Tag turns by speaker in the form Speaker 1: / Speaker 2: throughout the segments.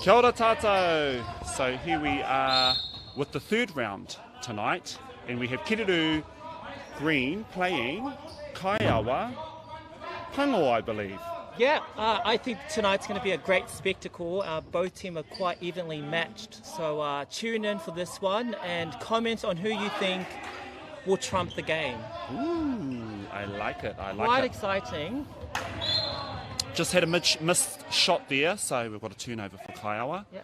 Speaker 1: Kia ora tātou. So here we are with the third round tonight, and we have Kereru Green playing Kaiawa Pango, I believe.
Speaker 2: Yeah, I think tonight's going to be a great spectacle. Both teams are quite evenly matched, so tune in for this one and comment on who you think will trump the game.
Speaker 1: Ooh, I like it.
Speaker 2: Quite exciting.
Speaker 1: Just had a missed shot there, so we've got a turnover for Kaiawa.
Speaker 2: Yeah.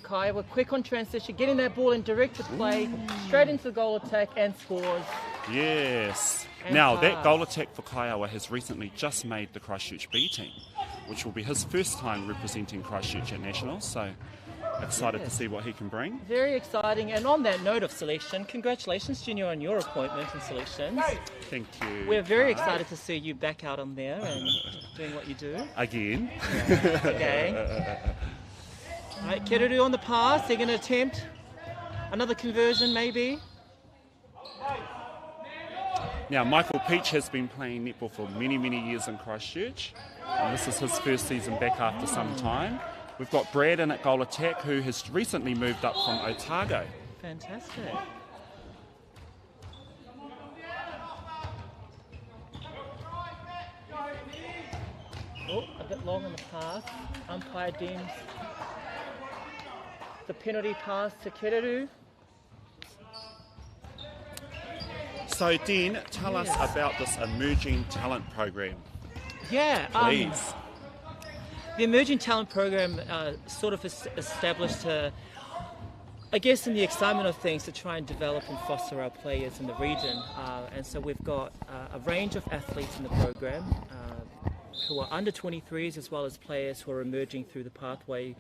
Speaker 2: Kaiawa quick on transition, getting that ball in directed play, straight into the goal attack and scores.
Speaker 1: Yes.
Speaker 2: And
Speaker 1: now, that goal attack for Kaiawa has recently just made the Christchurch B team, which will be his first time representing Christchurch at Nationals, so excited to see what he can bring.
Speaker 2: Very exciting. And on that note of selection, congratulations, Junior, on your appointment and selections.
Speaker 1: Thank you.
Speaker 2: We're very excited to see you back out on there and doing what you do.
Speaker 1: Again.
Speaker 2: Okay. All right, Kereru on the pass. They're going to attempt another conversion, maybe.
Speaker 1: Now, Michael Peach has been playing netball for many, many years in Christchurch, and this is his first season back after some time. We've got Brad in at goal attack, who has recently moved up from Otautahi.
Speaker 2: Fantastic. Oh, a bit long on the pass. Umpire deems the penalty pass to Kereru.
Speaker 1: So, Den, tell us about this emerging talent program.
Speaker 2: Yeah,
Speaker 1: please.
Speaker 2: The Emerging Talent Program sort of established, I guess, in the excitement of things, to try and develop and foster our players in the region. And so we've got a range of athletes in the program who are under 23s, as well as players who are emerging through the pathway,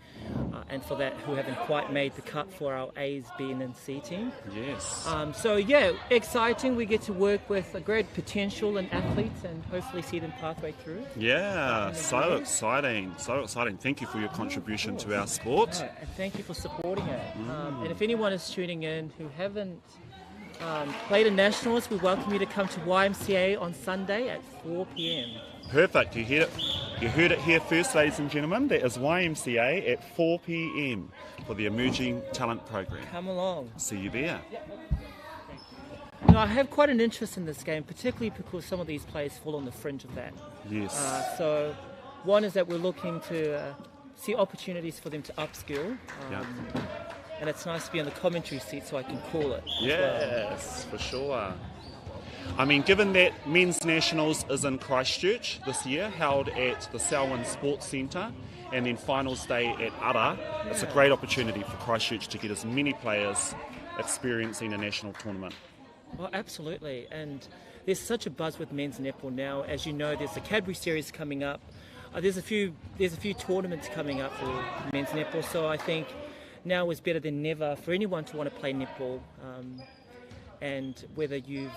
Speaker 2: and for that who haven't quite made the cut for our A's, B and C team.
Speaker 1: Yes.
Speaker 2: So yeah, exciting. We get to work with a great potential in athletes and hopefully see them pathway through.
Speaker 1: Yeah, so exciting, so exciting. Thank you for your contribution to our sport.
Speaker 2: No, and thank you for supporting it. And if anyone is tuning in who haven't played in Nationals, we welcome you to come to YMCA on Sunday at 4 p.m.
Speaker 1: Perfect. You heard it here first, ladies and gentlemen. That is YMCA at 4 p.m. for the Emerging Talent Program.
Speaker 2: Come along.
Speaker 1: See you there.
Speaker 2: You know, I have quite an interest in this game, particularly because some of these players fall on the fringe of that.
Speaker 1: Yes.
Speaker 2: So one is that we're looking to see opportunities for them to upskill. And it's nice to be on the commentary seat so I can call it.
Speaker 1: Yes, for sure. I mean, given that Men's Nationals is in Christchurch this year, held at the Selwyn Sports Centre, and then finals day at Ara, it's a great opportunity for Christchurch to get as many players experiencing a national tournament.
Speaker 2: Well, absolutely. And there's such a buzz with men's netball now. As you know, there's the Cadbury Series coming up. There's a few tournaments coming up for men's netball, so I think now is better than never for anyone to want to play netball. And whether you've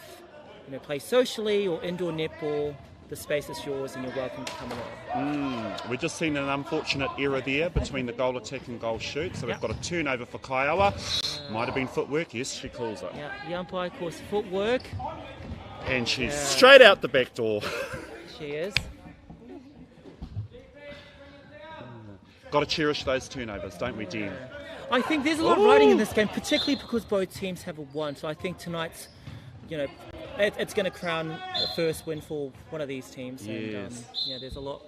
Speaker 2: play socially or indoor netball, the space is yours and you're welcome to come along.
Speaker 1: We've just seen an unfortunate error there between the goal attack and goal shoot, so we've got a turnover for Kaiawa. Might have been footwork, yes, she calls it.
Speaker 2: Yeah, the umpire calls footwork.
Speaker 1: And she's straight out the back door.
Speaker 2: She is.
Speaker 1: Got to cherish those turnovers, don't we, Den?
Speaker 2: I think there's a lot riding in this game, particularly because both teams have a won, so I think tonight's, it's going to crown the first win for one of these teams.
Speaker 1: Yes.
Speaker 2: And there's a lot.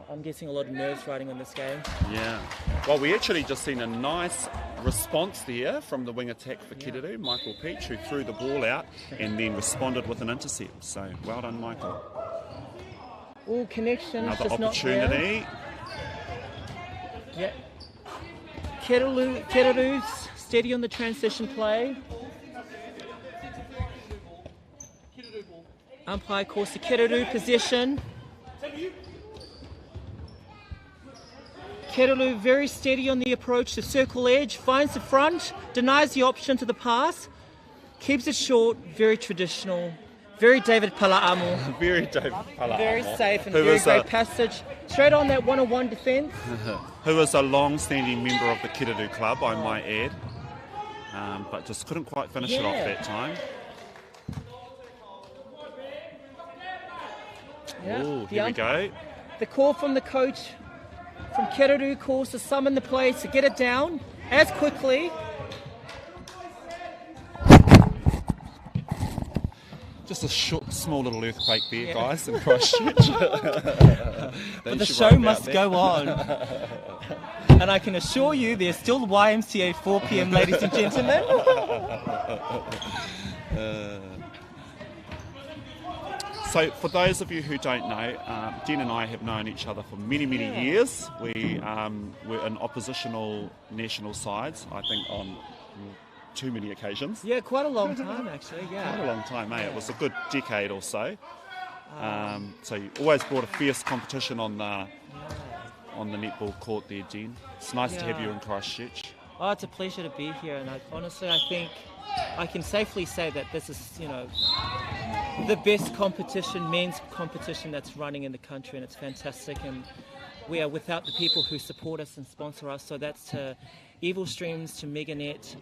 Speaker 2: I'm guessing a lot of nerves riding on this game.
Speaker 1: Yeah. Well, we actually just seen a nice response there from the wing attack for Kereru, Michael Peach, who threw the ball out and then responded with an intercept. So well done, Michael.
Speaker 2: All connections.
Speaker 1: Another
Speaker 2: just
Speaker 1: opportunity.
Speaker 2: Not there. Yeah. Kereru's steady on the transition play. Umpire calls the Kereru possession. Kereru very steady on the approach to circle edge, finds the front, denies the option to the pass, keeps it short, very traditional, very David Pala'amo.
Speaker 1: Very David Pala'amo.
Speaker 2: Very safe and very great passage. Straight on that one-on-one defence.
Speaker 1: Who is a long-standing member of the Kereru club, I might add, but just couldn't quite finish it off that time.
Speaker 2: Yeah.
Speaker 1: Ooh, here we go.
Speaker 2: The call from the coach from Kereru calls to summon the players to get it down as quickly.
Speaker 1: Just a small little earthquake there, guys, in Christchurch.
Speaker 2: But the show must go on. And I can assure you there's still YMCA 4 p.m, ladies and gentlemen.
Speaker 1: So for those of you who don't know, Jen and I have known each other for many, many years. We were in oppositional national sides, I think on too many occasions.
Speaker 2: Yeah, quite a long time actually, yeah.
Speaker 1: Quite a long time, eh? It was a good decade or so. So you always brought a fierce competition on the netball court there, Jen. It's nice to have you in Christchurch.
Speaker 2: Oh, it's a pleasure to be here, and honestly I think I can safely say that this is, the best competition, men's competition that's running in the country, and it's fantastic, and we are without the people who support us and sponsor us, so that's to Evil Streams, to Meganet,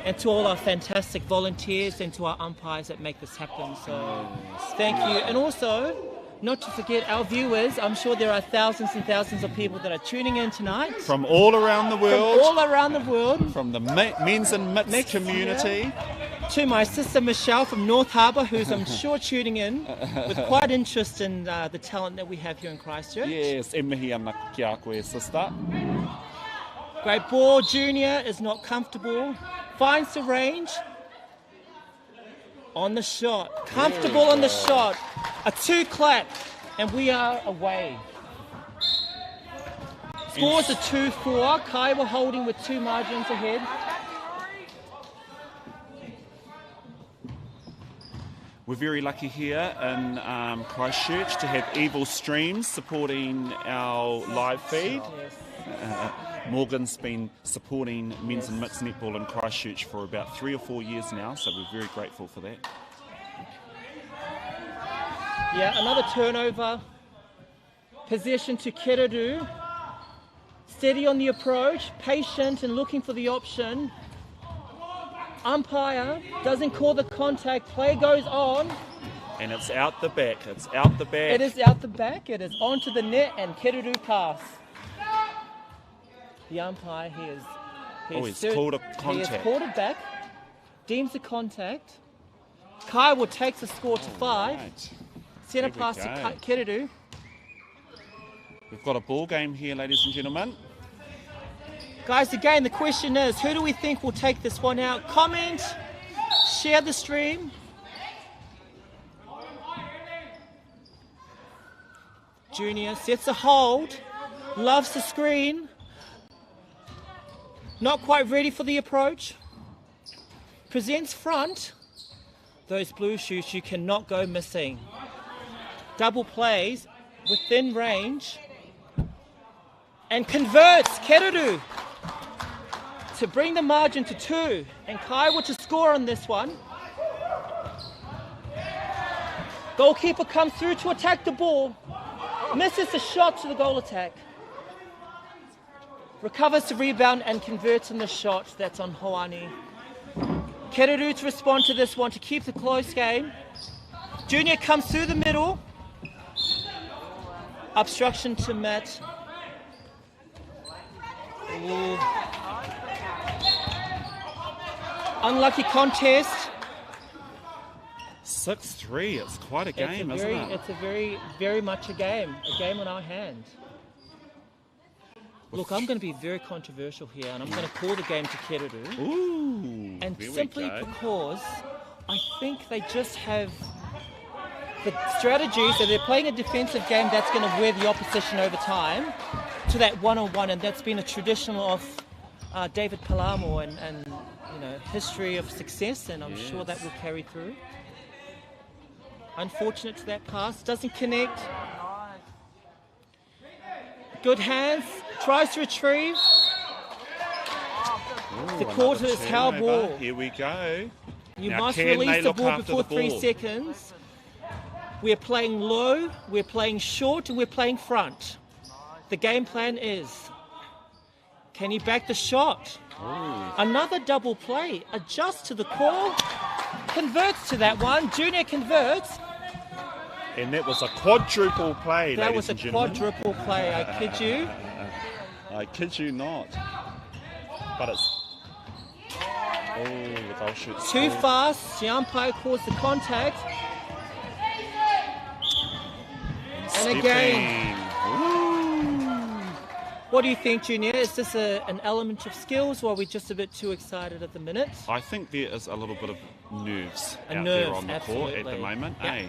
Speaker 2: and to all our fantastic volunteers and to our umpires that make this happen. So thank you. And also, not to forget our viewers. I'm sure there are thousands and thousands of people that are tuning in tonight.
Speaker 1: From all around the world.
Speaker 2: From all around the world.
Speaker 1: From the men's and mixed community.
Speaker 2: To my sister Michelle from North Harbour, who's I'm sure tuning in with quite interest in the talent that we have here in Christchurch.
Speaker 1: Yes, e mihi ana ki a koe, sister.
Speaker 2: Great ball, Junior is not comfortable. Finds the range. On the shot. Comfortable on the shot. A 2-clap. And we are away. Scores a 2-4. Kaiawa holding with 2 margins ahead.
Speaker 1: We're very lucky here in Christchurch to have Evil Streams supporting our live feed.
Speaker 2: Yes.
Speaker 1: Morgan's been supporting men's and mixed netball in Christchurch for about 3 or 4 years now, so we're very grateful for that.
Speaker 2: Yeah, another turnover. Possession to Kereru. Steady on the approach, patient and looking for the option. Umpire doesn't call the contact, play goes on.
Speaker 1: And it's out the back, it's out the back.
Speaker 2: It is out the back, it is onto the net and Kereru pass. The umpire,
Speaker 1: he's called a contact.
Speaker 2: He has called it back, deems the contact. Kaiawa takes the score to 5. Right. Centre pass to Kereru.
Speaker 1: We've got a ball game here, ladies and gentlemen.
Speaker 2: Guys, again, the question is, who do we think will take this one out? Comment, share the stream. Junior sets a hold, loves the screen. Not quite ready for the approach. Presents front. Those blue shoes, you cannot go missing. Double plays within range. And converts Kereru to bring the margin to 2. And Kaiawa to score on this one. Goalkeeper comes through to attack the ball. Misses the shot to the goal attack. Recovers the rebound and converts on the shot. That's on Hoani. Kereru to respond to this one to keep the close game. Junior comes through the middle. Obstruction to Matt. Ooh. Unlucky contest.
Speaker 1: 6-3. It's quite a game, isn't it?
Speaker 2: It's a very much a game on our hand. Look, I'm going to be very controversial here, and I'm going to call the game to Kereru.
Speaker 1: Ooh,
Speaker 2: and simply because I think they just have the strategy, so they're playing a defensive game that's going to wear the opposition over time to that one-on-one, and that's been a traditional of David Palamo and history of success, and I'm sure that will carry through. Unfortunate to that pass, doesn't connect. Good hands, tries to retrieve.
Speaker 1: Ooh,
Speaker 2: the quarter is held ball.
Speaker 1: Here we go.
Speaker 2: You
Speaker 1: now
Speaker 2: must release the ball before
Speaker 1: the
Speaker 2: 3 seconds. We're playing low, we're playing short, and we're playing front. The game plan is, can he back the shot?
Speaker 1: Ooh.
Speaker 2: Another double play, adjusts to the call, converts to that one. Junior converts.
Speaker 1: And that was a quadruple play,
Speaker 2: That
Speaker 1: ladies
Speaker 2: was a
Speaker 1: and gentlemen.
Speaker 2: quadruple play, I kid you.
Speaker 1: I kid you not. But it's... Oh, the goal shoot's
Speaker 2: Too
Speaker 1: full.
Speaker 2: fast. The umpire calls the contact. And again. What do you think, Junior? Is this an element of skills, or are we just a bit too excited at the minute?
Speaker 1: I think there is a little bit of nerves out there
Speaker 2: nerves,
Speaker 1: on the court at the
Speaker 2: absolutely.
Speaker 1: moment.
Speaker 2: Yep.
Speaker 1: Eh?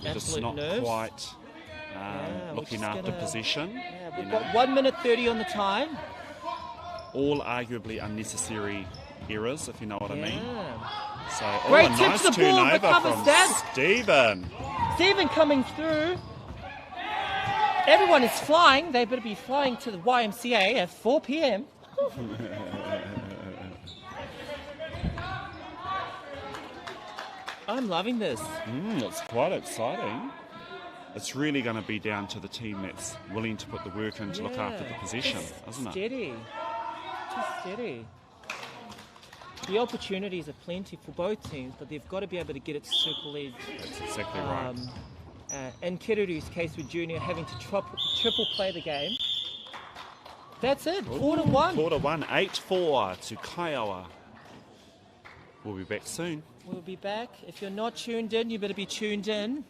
Speaker 1: We're just
Speaker 2: Absolute
Speaker 1: not
Speaker 2: nerves.
Speaker 1: quite
Speaker 2: We're
Speaker 1: looking
Speaker 2: just
Speaker 1: after
Speaker 2: gonna-
Speaker 1: possession.
Speaker 2: Yeah,
Speaker 1: you
Speaker 2: we've
Speaker 1: know.
Speaker 2: got 1 minute 30 on the time.
Speaker 1: All arguably unnecessary errors, if you know what I mean.
Speaker 2: Yeah.
Speaker 1: So,
Speaker 2: Great
Speaker 1: a
Speaker 2: tip
Speaker 1: nice
Speaker 2: to the ball,
Speaker 1: turnover
Speaker 2: recovers
Speaker 1: from
Speaker 2: that.
Speaker 1: Stephen.
Speaker 2: Stephen coming through. Everyone is flying. They better be flying to the YMCA at 4 p.m. I'm loving this.
Speaker 1: It's quite exciting. It's really going to be down to the team that's willing to put the work in to look after the possession, isn't it?
Speaker 2: Steady. Just steady. The opportunities are plenty for both teams, but they've got to be able to get it to circle edge.
Speaker 1: That's exactly right.
Speaker 2: In Kereru's case with Junior having to triple play the game. That's it, quarter one.
Speaker 1: Quarter one, 8-4 to Kaiawa. We'll be back soon.
Speaker 2: We'll be back. If you're not tuned in, you better be tuned in.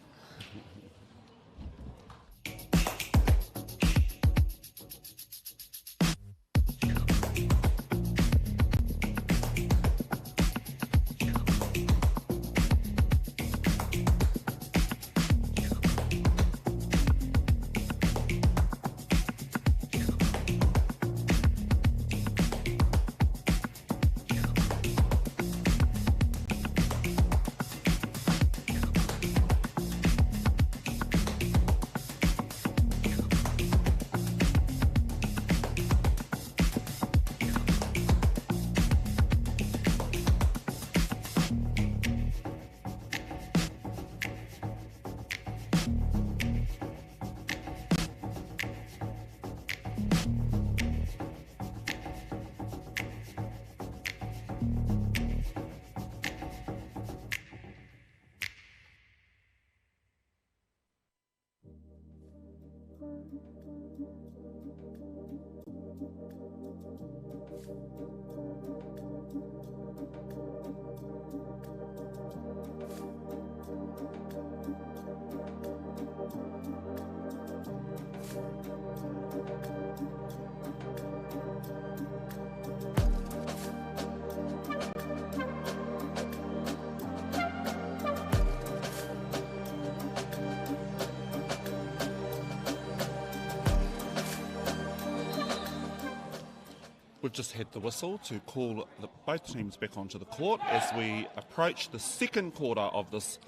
Speaker 1: We've just had the whistle to call both teams back onto the court as we approach the second quarter of this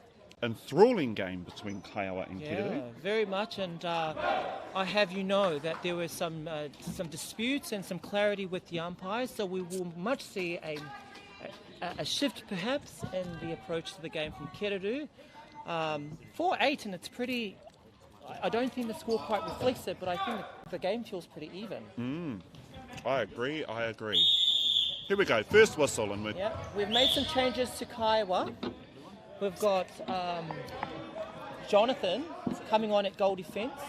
Speaker 1: enthralling game between Kaiawa and Kereru.
Speaker 2: Yeah, very much. And I have you know that there were some disputes and some clarity with the umpires, so we will much see a shift perhaps in the approach to the game from Kereru. 4-8, and it's pretty... I don't think the score quite reflects it, but I think the game feels pretty even.
Speaker 1: I agree. Here we go, first whistle, and we're
Speaker 2: Yeah, we've made some changes to Kaiawa. We've got Jonathan coming on at goal defence.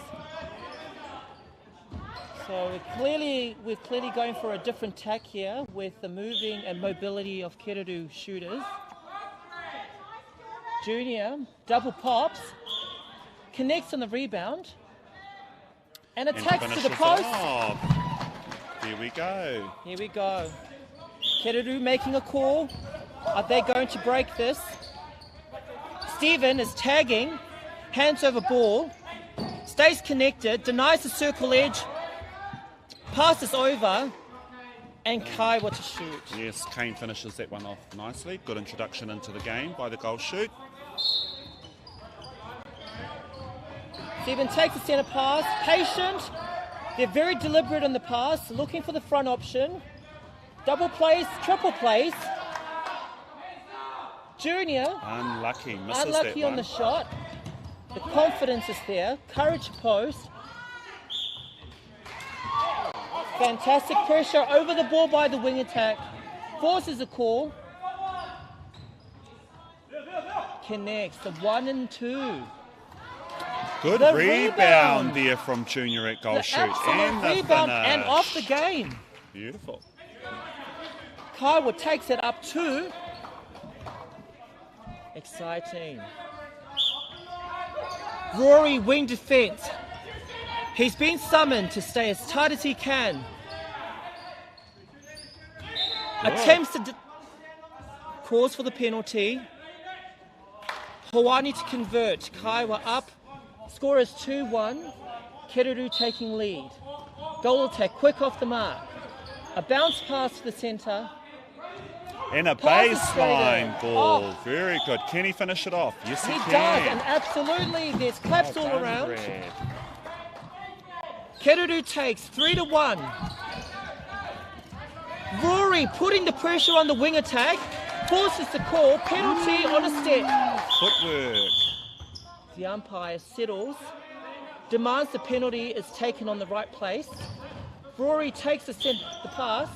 Speaker 2: So we're clearly going for a different tack here with the moving and mobility of Kereru shooters. Junior double pops, connects on the rebound, and attacks to the
Speaker 1: finishes it
Speaker 2: post.
Speaker 1: off. Here we go.
Speaker 2: Here we go. Kereru making a call. Are they going to break this? Stephen is tagging, hands over ball, stays connected, denies the circle edge, passes over, and Kaiawa to shoot.
Speaker 1: Yes, Kane finishes that one off nicely. Good introduction into the game by the goal shoot.
Speaker 2: Stephen takes the centre pass, patient. They're very deliberate on the pass, looking for the front option. Double plays, triple plays. Junior,
Speaker 1: Unlucky, misses
Speaker 2: unlucky
Speaker 1: that
Speaker 2: on
Speaker 1: one.
Speaker 2: the shot. The confidence is there. Courage to post. Fantastic pressure over the ball by the wing attack. Forces a call. Connects the 1 and 2.
Speaker 1: Good
Speaker 2: The
Speaker 1: rebound there from Junior at goal
Speaker 2: The
Speaker 1: shoot.
Speaker 2: absolute
Speaker 1: And the
Speaker 2: rebound
Speaker 1: finish.
Speaker 2: and off the game.
Speaker 1: Beautiful.
Speaker 2: Kaiawa takes it up 2. Exciting. Rory wing defense. He's been summoned to stay as tight as he can.
Speaker 1: Good.
Speaker 2: Attempts to cause for the penalty. Hawani to convert. Kaiawa up. Score is 2-1. Kereru taking lead. Goal attack, quick off the mark. A bounce pass to the centre.
Speaker 1: And a
Speaker 2: Passes straight
Speaker 1: baseline
Speaker 2: in.
Speaker 1: ball.
Speaker 2: Oh.
Speaker 1: Very good. Can he finish it off? Yes, he
Speaker 2: He
Speaker 1: can.
Speaker 2: does, and absolutely, there's claps
Speaker 1: Well
Speaker 2: all
Speaker 1: done,
Speaker 2: around.
Speaker 1: Brad.
Speaker 2: Kereru takes 3-1. Rory putting the pressure on the wing attack, forces the call, penalty on a step.
Speaker 1: Footwork.
Speaker 2: The umpire settles, demands the penalty is taken on the right place. Rory takes the pass.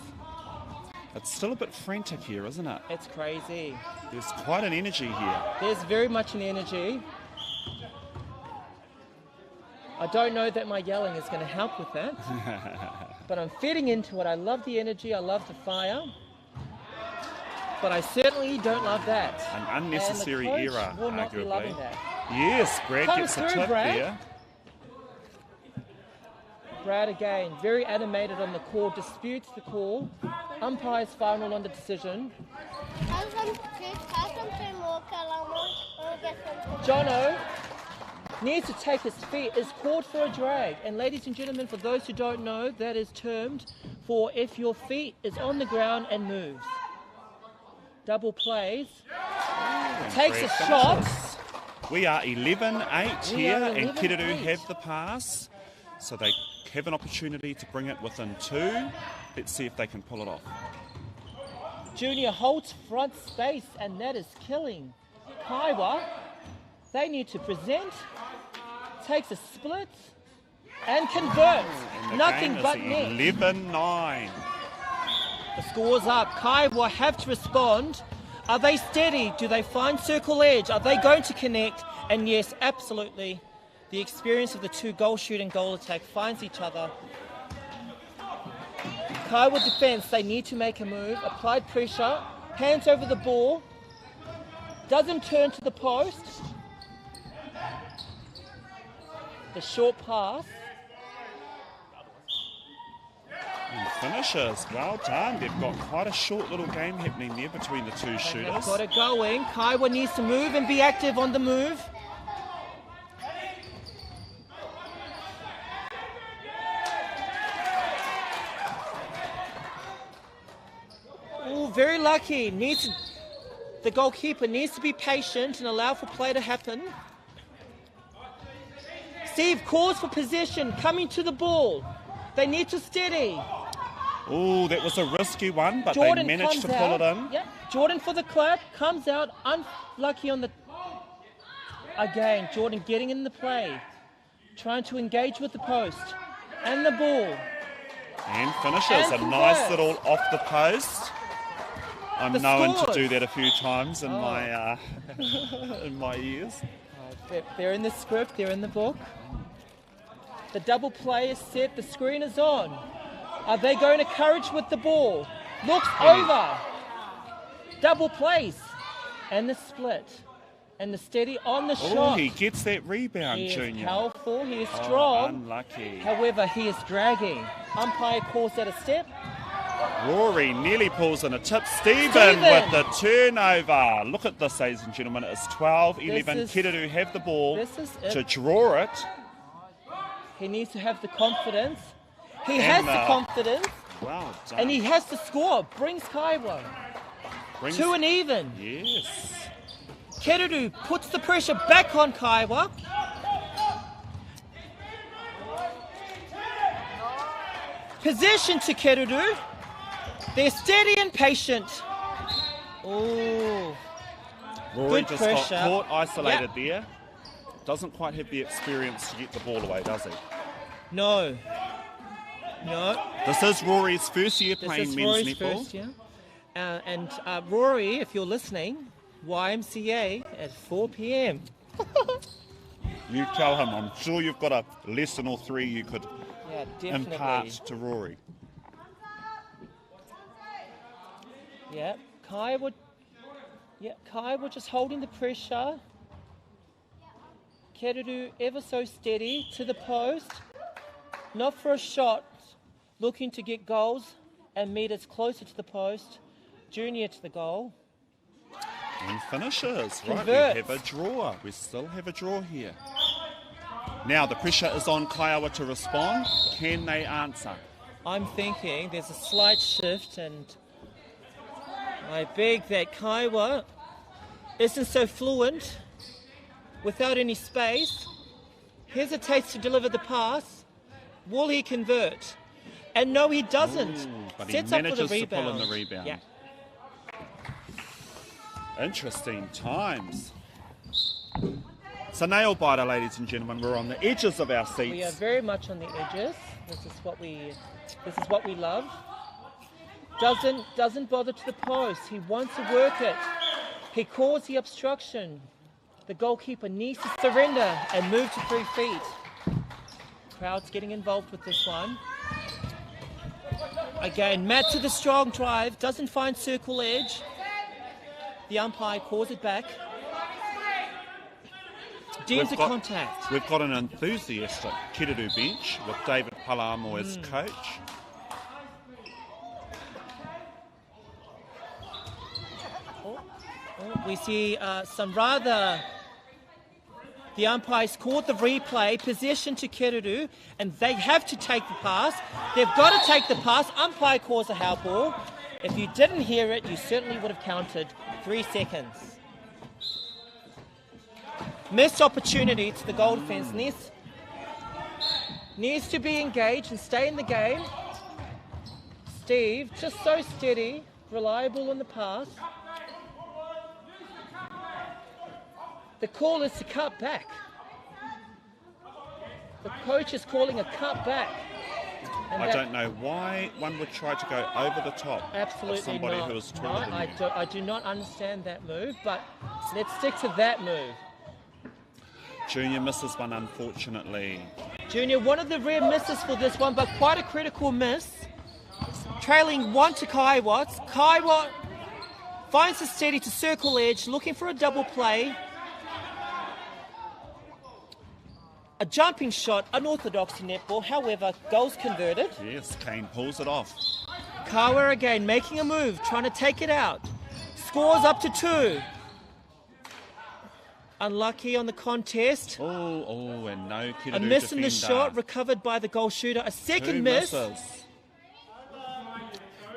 Speaker 1: It's still a bit frantic here, isn't it?
Speaker 2: It's crazy.
Speaker 1: There's quite an energy here.
Speaker 2: There's very much an energy. I don't know that my yelling is going to help with that, but I'm feeding into it. I love the energy, I love the fire, but I certainly don't love that.
Speaker 1: An unnecessary
Speaker 2: and the coach
Speaker 1: error,
Speaker 2: will not be loving
Speaker 1: arguably.
Speaker 2: that.
Speaker 1: Yes, Brad
Speaker 2: Comes
Speaker 1: gets a
Speaker 2: through,
Speaker 1: tip
Speaker 2: Brad.
Speaker 1: there.
Speaker 2: Brad again, very animated on the call, disputes the call. Umpire's final on the decision. Jono needs to take his feet, is called for a drag. And ladies and gentlemen, for those who don't know, that is termed for if your feet is on the ground and moves. Double plays. Takes a
Speaker 1: Brad
Speaker 2: shot.
Speaker 1: finishes. We are 11-8
Speaker 2: We
Speaker 1: here,
Speaker 2: are
Speaker 1: and
Speaker 2: 11-8.
Speaker 1: Kereru have the pass, so they have an opportunity to bring it within 2. Let's see if they can pull it off.
Speaker 2: Junior holds front space, and that is killing Kaiawa. They need to present, takes a split, and converts.
Speaker 1: And the
Speaker 2: Nothing
Speaker 1: game
Speaker 2: but
Speaker 1: is
Speaker 2: net.
Speaker 1: 11-9.
Speaker 2: The score's up. Kaiawa have to respond. Are they steady? Do they find circle edge? Are they going to connect? And yes, absolutely. The experience of the 2 goal shoot and goal attack finds each other. Kaiawa defense, they need to make a move. Applied pressure, hands over the ball. Doesn't turn to the post. The short pass.
Speaker 1: And finishes. Well done. They've got quite a short little game happening there between the 2
Speaker 2: They've
Speaker 1: shooters.
Speaker 2: got it going. Kaiawa needs to move and be active on the move. Oh, very lucky. The goalkeeper needs to be patient and allow for play to happen. Steve calls for possession, coming to the ball. They need to steady.
Speaker 1: Oh, that was a risky one, but
Speaker 2: Jordan
Speaker 1: they managed
Speaker 2: comes
Speaker 1: to pull
Speaker 2: out.
Speaker 1: it in.
Speaker 2: Yep. Jordan for the clap, comes out, unlucky on the... Again, Jordan getting in the play, trying to engage with the post and the ball.
Speaker 1: And finishes.
Speaker 2: And
Speaker 1: A nice
Speaker 2: converts.
Speaker 1: little off the post. I'm
Speaker 2: The
Speaker 1: known to
Speaker 2: scores.
Speaker 1: do that a few times in my in my years.
Speaker 2: They're in the script, they're in the book. The double play is set, the screen is on. Are they going to courage with the ball? Looks over. Double plays. And the split. And the steady on the
Speaker 1: Oh,
Speaker 2: shot.
Speaker 1: he gets that rebound,
Speaker 2: He is
Speaker 1: Junior.
Speaker 2: powerful, he is
Speaker 1: Oh,
Speaker 2: strong.
Speaker 1: unlucky.
Speaker 2: However, he is dragging. Umpire calls that a step.
Speaker 1: Rory nearly pulls in a tip. Stephen
Speaker 2: Stephen.
Speaker 1: with the turnover. Look at this, ladies and gentlemen. It's 12-11.
Speaker 2: This is-
Speaker 1: Kereru have the ball
Speaker 2: this is it.
Speaker 1: to draw it.
Speaker 2: He needs to have the confidence. He
Speaker 1: And
Speaker 2: has the confidence.
Speaker 1: Well done.
Speaker 2: And he has to score. Brings Kaiawa.
Speaker 1: Brings-
Speaker 2: 2 and even.
Speaker 1: Yes.
Speaker 2: Kereru puts the pressure back on Kaiawa. Possession to Kereru. They're steady and patient. Oh,
Speaker 1: Rory
Speaker 2: Good
Speaker 1: just
Speaker 2: pressure.
Speaker 1: got caught isolated
Speaker 2: Yep.
Speaker 1: there. Doesn't quite have the experience to get the ball away, does he?
Speaker 2: no. No.
Speaker 1: This is Rory's first year
Speaker 2: This
Speaker 1: playing
Speaker 2: is
Speaker 1: men's
Speaker 2: Rory's
Speaker 1: netball.
Speaker 2: first, yeah. And Rory, if you're listening, YMCA at 4 p.m.
Speaker 1: You tell him. I'm sure you've got a lesson or three you could
Speaker 2: Yeah, definitely.
Speaker 1: impart to Rory.
Speaker 2: Yeah, Kaiawa just holding the pressure. Kereru ever so steady to the post. Not for a shot, looking to get goals and meters closer to the post. Junior to the goal.
Speaker 1: And finishes. Right,
Speaker 2: Converts.
Speaker 1: we have a draw. We still have a draw here. Now the pressure is on Kaiawa to respond. Can they answer?
Speaker 2: I'm thinking there's a slight shift, and I beg that Kaiawa isn't so fluent, without any space, hesitates to deliver the pass. Will he convert? And no, he doesn't.
Speaker 1: Ooh, but
Speaker 2: Sets
Speaker 1: he
Speaker 2: up for
Speaker 1: manages
Speaker 2: the
Speaker 1: to pull
Speaker 2: rebound.
Speaker 1: in the rebound.
Speaker 2: Yeah.
Speaker 1: Interesting times. It's a nail biter, ladies and gentlemen. We're on the edges of our seats.
Speaker 2: We are very much on the edges. This is what we love. Doesn't bother to the post. He wants to work it. He calls the obstruction. The goalkeeper needs to surrender and move to 3 feet. Crowd's getting involved with this one. Again, Matt to the strong drive. Doesn't find circle edge. The umpire calls it back. Deems a contact.
Speaker 1: We've got an enthusiastic Kereru bench with David Palamo as coach.
Speaker 2: We see some rather... The umpires called the replay, possession to Kereru, and they have to take the pass. They've got to take the pass. Umpire calls a handball. If you didn't hear it, you certainly would have counted 3 seconds. Missed opportunity to the goal defence. Needs to be engaged and stay in the game. Steve, just so steady, reliable in the pass. The call is to cut back. The coach is calling a cut back. And
Speaker 1: I don't know why one would try to go over the top
Speaker 2: absolutely
Speaker 1: of somebody
Speaker 2: not.
Speaker 1: who is taller than you.
Speaker 2: I do not understand that move, but let's stick to that move.
Speaker 1: Junior misses one, unfortunately.
Speaker 2: Junior, one of the rare misses for this one, but quite a critical miss. Trailing 1 to Kaiawa. Kaiawa finds the steady to circle edge, looking for a double play. A jumping shot, unorthodox netball, however, goals converted.
Speaker 1: Yes, Kane pulls it off.
Speaker 2: Kaiawa again making a move, trying to take it out. Scores up to 2. Unlucky on the contest.
Speaker 1: Oh, and no Kereru
Speaker 2: A miss in the
Speaker 1: defender.
Speaker 2: shot, recovered by the goal shooter. A second
Speaker 1: 2
Speaker 2: miss.
Speaker 1: misses.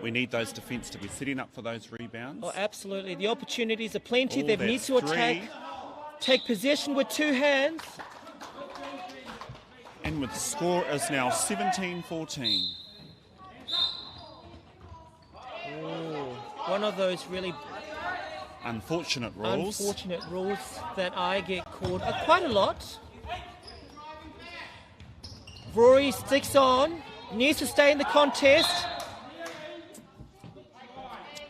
Speaker 1: We need those defence to be setting up for those rebounds.
Speaker 2: Oh, absolutely. The opportunities are plenty.
Speaker 1: Oh,
Speaker 2: They need
Speaker 1: that's
Speaker 2: to attack.
Speaker 1: 3.
Speaker 2: Take possession with 2 hands.
Speaker 1: And with the score is now 17-14.
Speaker 2: One of those really
Speaker 1: Unfortunate rules.
Speaker 2: unfortunate rules that I get called quite a lot. Rory sticks on, needs to stay in the contest.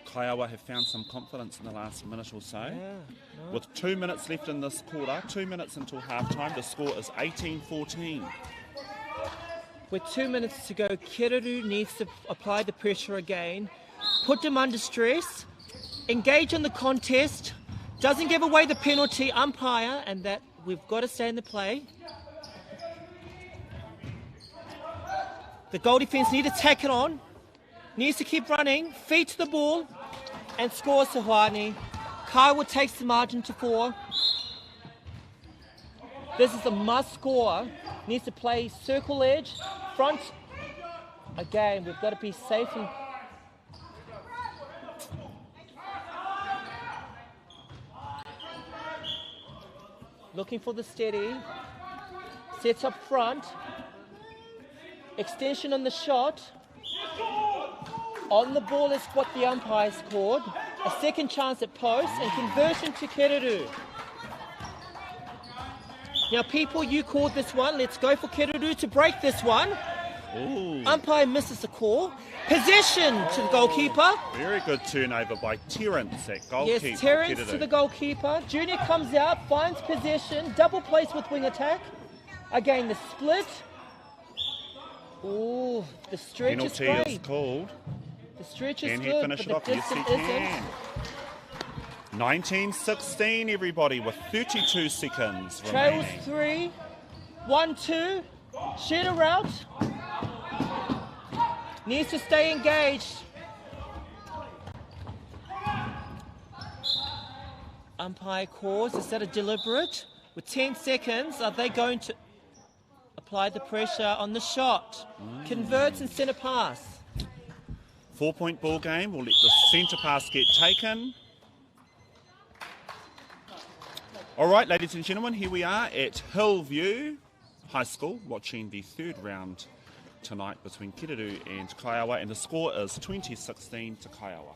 Speaker 1: Kaiawa have found some confidence in the last minute or so.
Speaker 2: Yeah, no.
Speaker 1: With 2 minutes left in this quarter, 2 minutes until half-time, the score is 18-14.
Speaker 2: With 2 minutes to go, Kereru needs to apply the pressure again, put them under stress, engage in the contest, doesn't give away the penalty, umpire, and that we've got to stay in the play. The goal defence need to tack it on, needs to keep running, feet to the ball, and scores Sahwani. Kaiawa takes the margin to 4. This is a must score. Needs to play circle edge, front. Again, we've got to be safe and looking for the steady. Sets up front. Extension on the shot. On the ball is what the umpire scored. A second chance at post and conversion to Kereru. Now people, you called this one. Let's go for Kereru to break this one.
Speaker 1: Ooh.
Speaker 2: Umpire misses the call. Possession to the goalkeeper.
Speaker 1: Very good turnover by Terence at goalkeeper.
Speaker 2: Yes, Terence
Speaker 1: Kereru.
Speaker 2: to the goalkeeper. Junior comes out, finds possession, double plays with wing attack. Again, the split. Ooh, the stretch
Speaker 1: Penalty
Speaker 2: is great.
Speaker 1: is called.
Speaker 2: The stretch is
Speaker 1: Can he
Speaker 2: good,
Speaker 1: finish
Speaker 2: but
Speaker 1: it
Speaker 2: the
Speaker 1: off? Yes, he
Speaker 2: distance
Speaker 1: can.
Speaker 2: isn't.
Speaker 1: 19-16, everybody, with 32 seconds
Speaker 2: Trails
Speaker 1: remaining.
Speaker 2: 3. 1-2. Shooter route. Needs to stay engaged. Umpire calls. Is that a deliberate? With 10 seconds, are they going to apply the pressure on the shot? Converts and centre pass.
Speaker 1: 4-point ball game. We'll let the centre pass get taken. All right, ladies and gentlemen, here we are at Hillview High School, watching the third round tonight between Kereru and Kaiawa, and the score is 2016 to Kaiawa.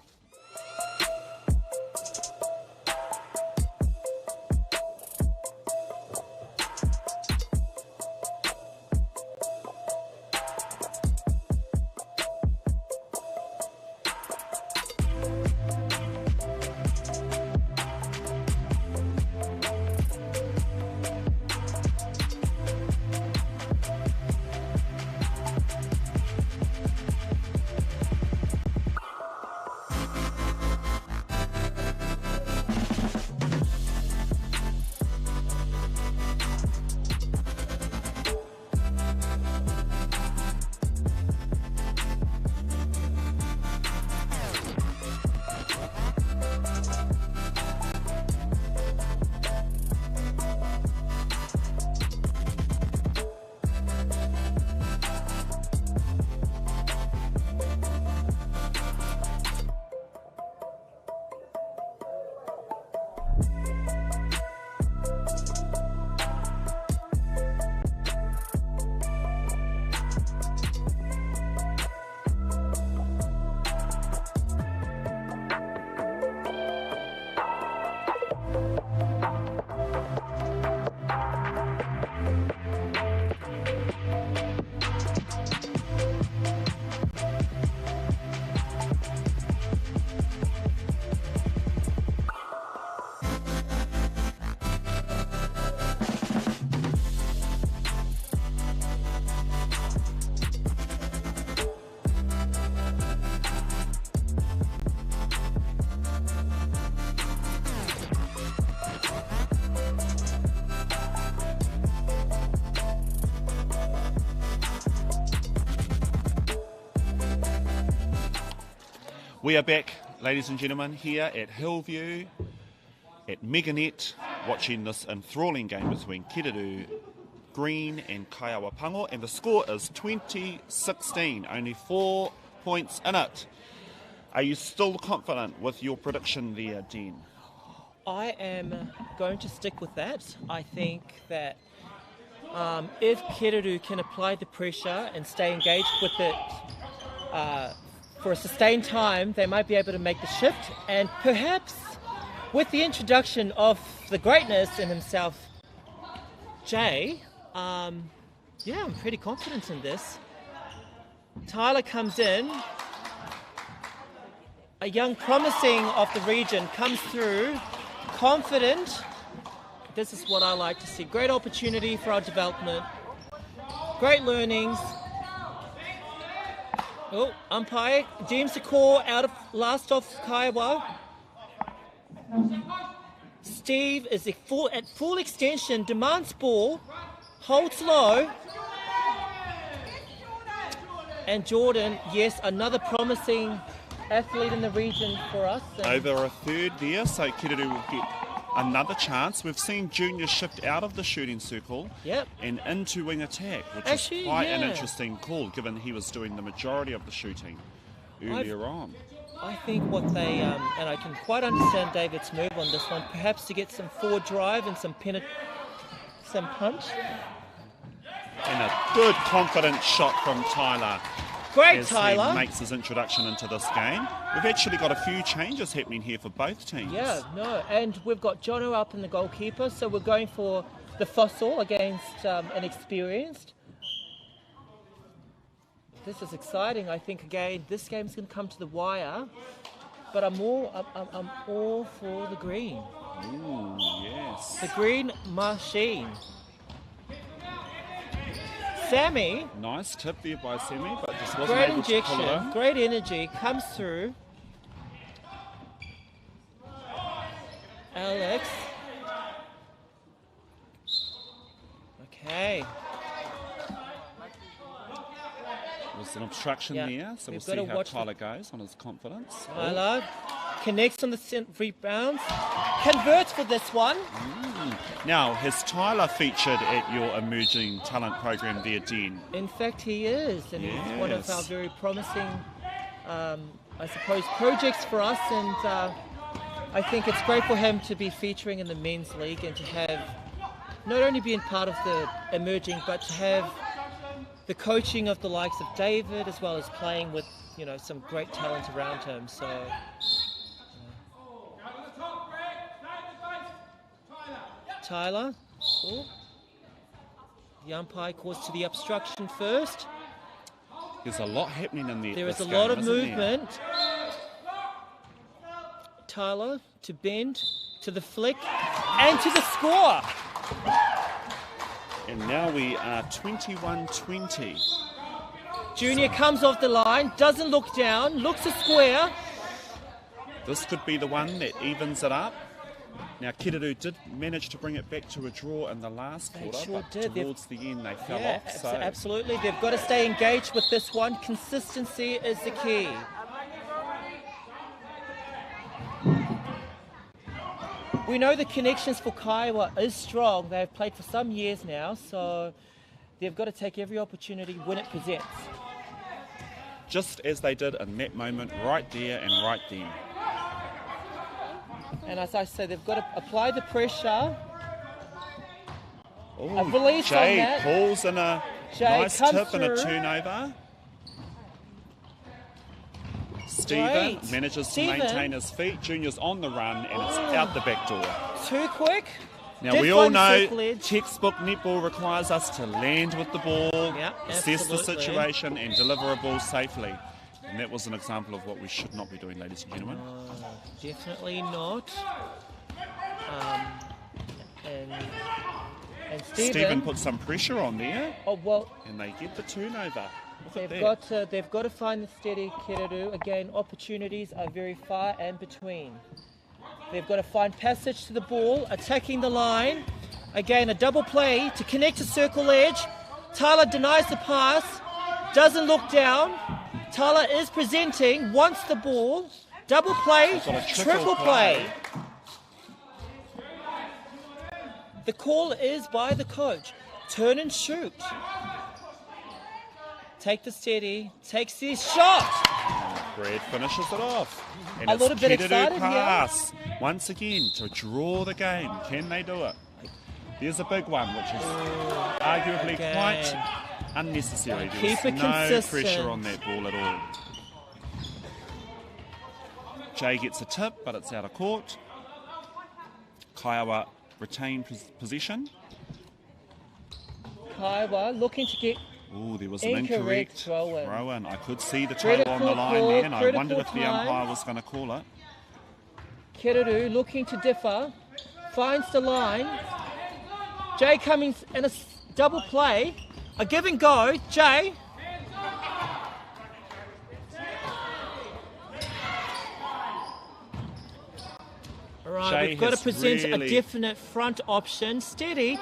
Speaker 1: We are back, ladies and gentlemen, here at Hillview, at Meganet, watching this enthralling game between Kereru Green and Kaiawa Pango, and the score is 2016, only 4 points in it. Are you still confident with your prediction there, Den?
Speaker 2: I am going to stick with that. I think that if Kereru can apply the pressure and stay engaged with it for a sustained time, they might be able to make the shift, and perhaps with the introduction of the greatness in himself, Jay, I'm pretty confident in this. Tyler comes in, a young promising of the region comes through, confident. This is what I like to see. Great opportunity for our development, great learnings. Oh, umpire deems the call out of last off Kaiawa. Steve is at full extension, demands ball, holds low. And Jordan, yes, another promising athlete in the region for us.
Speaker 1: Over a third there, so Kereru will get another chance. We've seen Junior shift out of the shooting circle and into wing attack, which is quite an interesting call, given he was doing the majority of the shooting earlier on.
Speaker 2: I think what they, and I can quite understand David's move on this one, perhaps to get some forward drive and some punch.
Speaker 1: And a good confident shot from Tyler.
Speaker 2: Great,
Speaker 1: as
Speaker 2: Tyler.
Speaker 1: He makes his introduction into this game. We've actually got a few changes happening here for both teams.
Speaker 2: Yeah, no, and we've got Jono up in the goalkeeper, so we're going for the fossil against an experienced. This is exciting. I think, again, this game's going to come to the wire. But I'm all for the green.
Speaker 1: Ooh, yes.
Speaker 2: The green machine. Sammy.
Speaker 1: Nice tip there by Sammy, but just wasn't
Speaker 2: Great
Speaker 1: able to pull it
Speaker 2: injection,
Speaker 1: in.
Speaker 2: great energy, comes through. Alex. Okay.
Speaker 1: There's an obstruction there, so we'll see how Tyler goes on his confidence.
Speaker 2: Tyler connects on the rebounds, converts for this one.
Speaker 1: Now, has Tyler featured at your emerging talent program there, Jen?
Speaker 2: In fact, he is, and he's one of our very promising, I suppose, projects for us. And I think it's great for him to be featuring in the men's league and to have not only being part of the emerging, but to have the coaching of the likes of David, as well as playing with, you know, some great talent around him. So Tyler, the umpire calls to the obstruction first.
Speaker 1: There's a lot happening in there.
Speaker 2: There is a lot of movement. Tyler to bend, to the flick, and to the score.
Speaker 1: And now we are 21-20.
Speaker 2: Junior comes off the line, doesn't look down, looks a square.
Speaker 1: This could be the one that evens it up. Now, Kereru did manage to bring it back to a draw in the last quarter, but towards the end they fell off. So.
Speaker 2: Absolutely. They've got to stay engaged with this one. Consistency is the key. We know the connections for Kaiawa is strong. They've played for some years now, so they've got to take every opportunity when it presents.
Speaker 1: Just as they did in that moment, right there and right then.
Speaker 2: And as I say, they've got to apply the pressure.
Speaker 1: Ooh,
Speaker 2: A release
Speaker 1: Jay
Speaker 2: on that.
Speaker 1: pulls in a nice tip and a turnover. Stephen manages to maintain his feet. Junior's on the run and it's out the back door.
Speaker 2: Too quick.
Speaker 1: Now we all know textbook netball requires us to land with the ball, assess the situation and deliver a ball safely. And that was an example of what we should not be doing, ladies and gentlemen.
Speaker 2: Definitely not. And
Speaker 1: Stephen put some pressure on there.
Speaker 2: Oh well.
Speaker 1: And they get the turnover.
Speaker 2: They've got to find the steady Kereru. Again, opportunities are very far and between. They've got to find passage to the ball, attacking the line. Again, a double play to connect to circle edge. Tyler denies the pass, doesn't look down. Tyler is presenting, wants the ball. Double play, triple play. The call is by the coach. Turn and shoot. Take the steady, takes his shot.
Speaker 1: Brad finishes it off. And
Speaker 2: a little bit excited
Speaker 1: pass once again to draw the game. Can they do it? There's a big one, which is arguably quite unnecessary. There's no pressure on that ball at all. Jay gets a tip, but it's out of court. Kaiawa retain possession.
Speaker 2: Kaiawa looking to get...
Speaker 1: Oh, there was an incorrect throw-in. I could see the tail on the line there, and I wondered if the umpire was going to call it.
Speaker 2: Kereru looking to differ, finds the line. Jay coming in a double play, a give and go. Jay. All right, we've got to present a definite front option. Steady,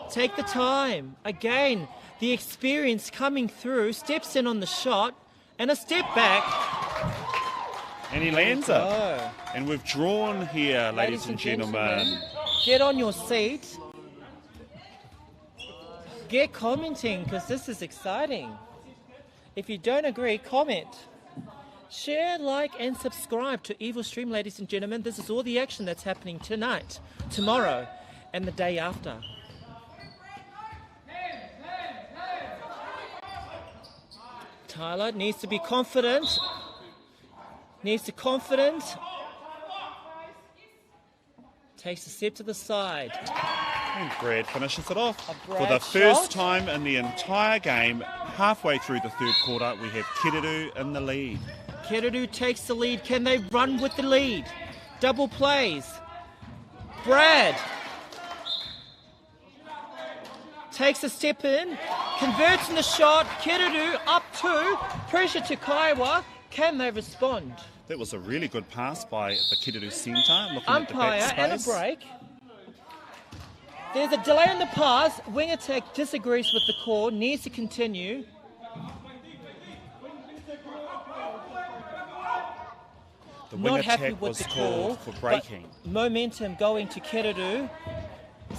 Speaker 2: take the time. Again, the experience coming through, steps in on the shot, and a step back.
Speaker 1: And he lands it. And we've drawn here, ladies and gentlemen.
Speaker 2: Get on your seat. Get commenting, because this is exciting. If you don't agree, comment. Share, like, and subscribe to Evil Stream, ladies and gentlemen. This is all the action that's happening tonight, tomorrow, and the day after. Tyler needs to be confident. Takes a step to the side.
Speaker 1: And Brad finishes it off. For the first time in the entire game, halfway through the third quarter, we have Kereru in the lead.
Speaker 2: Kereru takes the lead. Can they run with the lead? Double plays. Brad takes a step in, converts in the shot. Kereru up 2, pressure to Kaiawa. Can they respond?
Speaker 1: That was a really good pass by the Kereru centre. Looking
Speaker 2: Umpire
Speaker 1: at the
Speaker 2: and a break. There's a delay on the pass. Wing attack disagrees with the call, needs to continue.
Speaker 1: The wing
Speaker 2: Not happy
Speaker 1: attack
Speaker 2: with
Speaker 1: was
Speaker 2: the
Speaker 1: called
Speaker 2: call,
Speaker 1: for breaking.
Speaker 2: but momentum going to Kereru.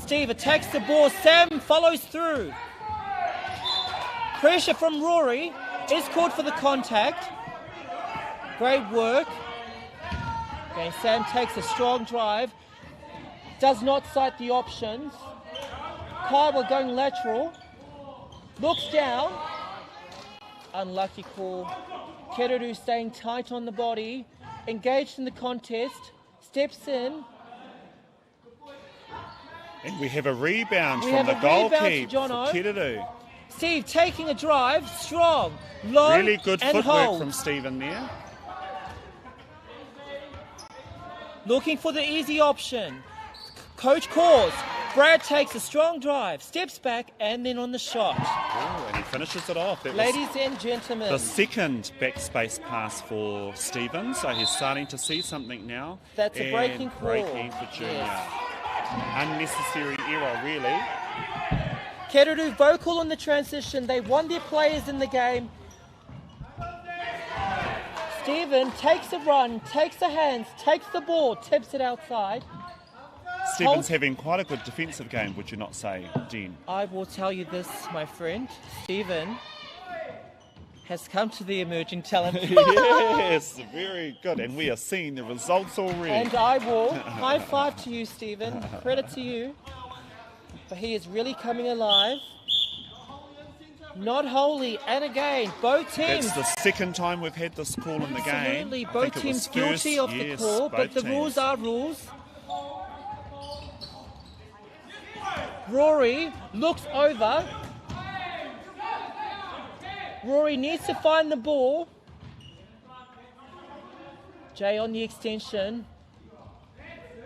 Speaker 2: Steve attacks the ball. Sam follows through. Pressure from Rory is called for the contact. Great work. Okay, Sam takes a strong drive. Does not cite the options. Kaiawa going lateral. Looks down. Unlucky call. Kereru staying tight on the body. Engaged in the contest. Steps in.
Speaker 1: And we have a rebound
Speaker 2: We
Speaker 1: from
Speaker 2: have
Speaker 1: the
Speaker 2: a rebound
Speaker 1: goalkeeper
Speaker 2: to
Speaker 1: for
Speaker 2: Jono.
Speaker 1: Kereru.
Speaker 2: Steve taking a drive. Strong. Low
Speaker 1: Really good
Speaker 2: and
Speaker 1: footwork
Speaker 2: hold.
Speaker 1: from Stephen there.
Speaker 2: Looking for the easy option. Coach calls. Brad takes a strong drive, steps back, and then on the shot.
Speaker 1: Oh, and he finishes it off. That
Speaker 2: Ladies
Speaker 1: was
Speaker 2: and gentlemen,
Speaker 1: the second backspace pass for Stephen, so he's starting to see something now.
Speaker 2: That's a
Speaker 1: And
Speaker 2: breaking call.
Speaker 1: breaking for Junior.
Speaker 2: Yes.
Speaker 1: Unnecessary error, really.
Speaker 2: Kereru vocal on the transition. They won their players in the game. Stephen takes a run, takes a hands, takes the ball, tips it outside.
Speaker 1: Stephen's having quite a good defensive game, would you not say, Dean?
Speaker 2: I will tell you this, my friend. Stephen has come to the emerging talent.
Speaker 1: Yes, very good. And we are seeing the results already.
Speaker 2: And I will high five to you, Stephen. Credit to you. But he is really coming alive. Not wholly. And again, both teams.
Speaker 1: That's the second time we've had this call in the game.
Speaker 2: Absolutely.
Speaker 1: I
Speaker 2: Both
Speaker 1: think it was
Speaker 2: teams guilty
Speaker 1: first,
Speaker 2: of the call, but
Speaker 1: both
Speaker 2: the
Speaker 1: teams.
Speaker 2: rules are rules. Rory looks over. Rory needs to find the ball. Jay on the extension.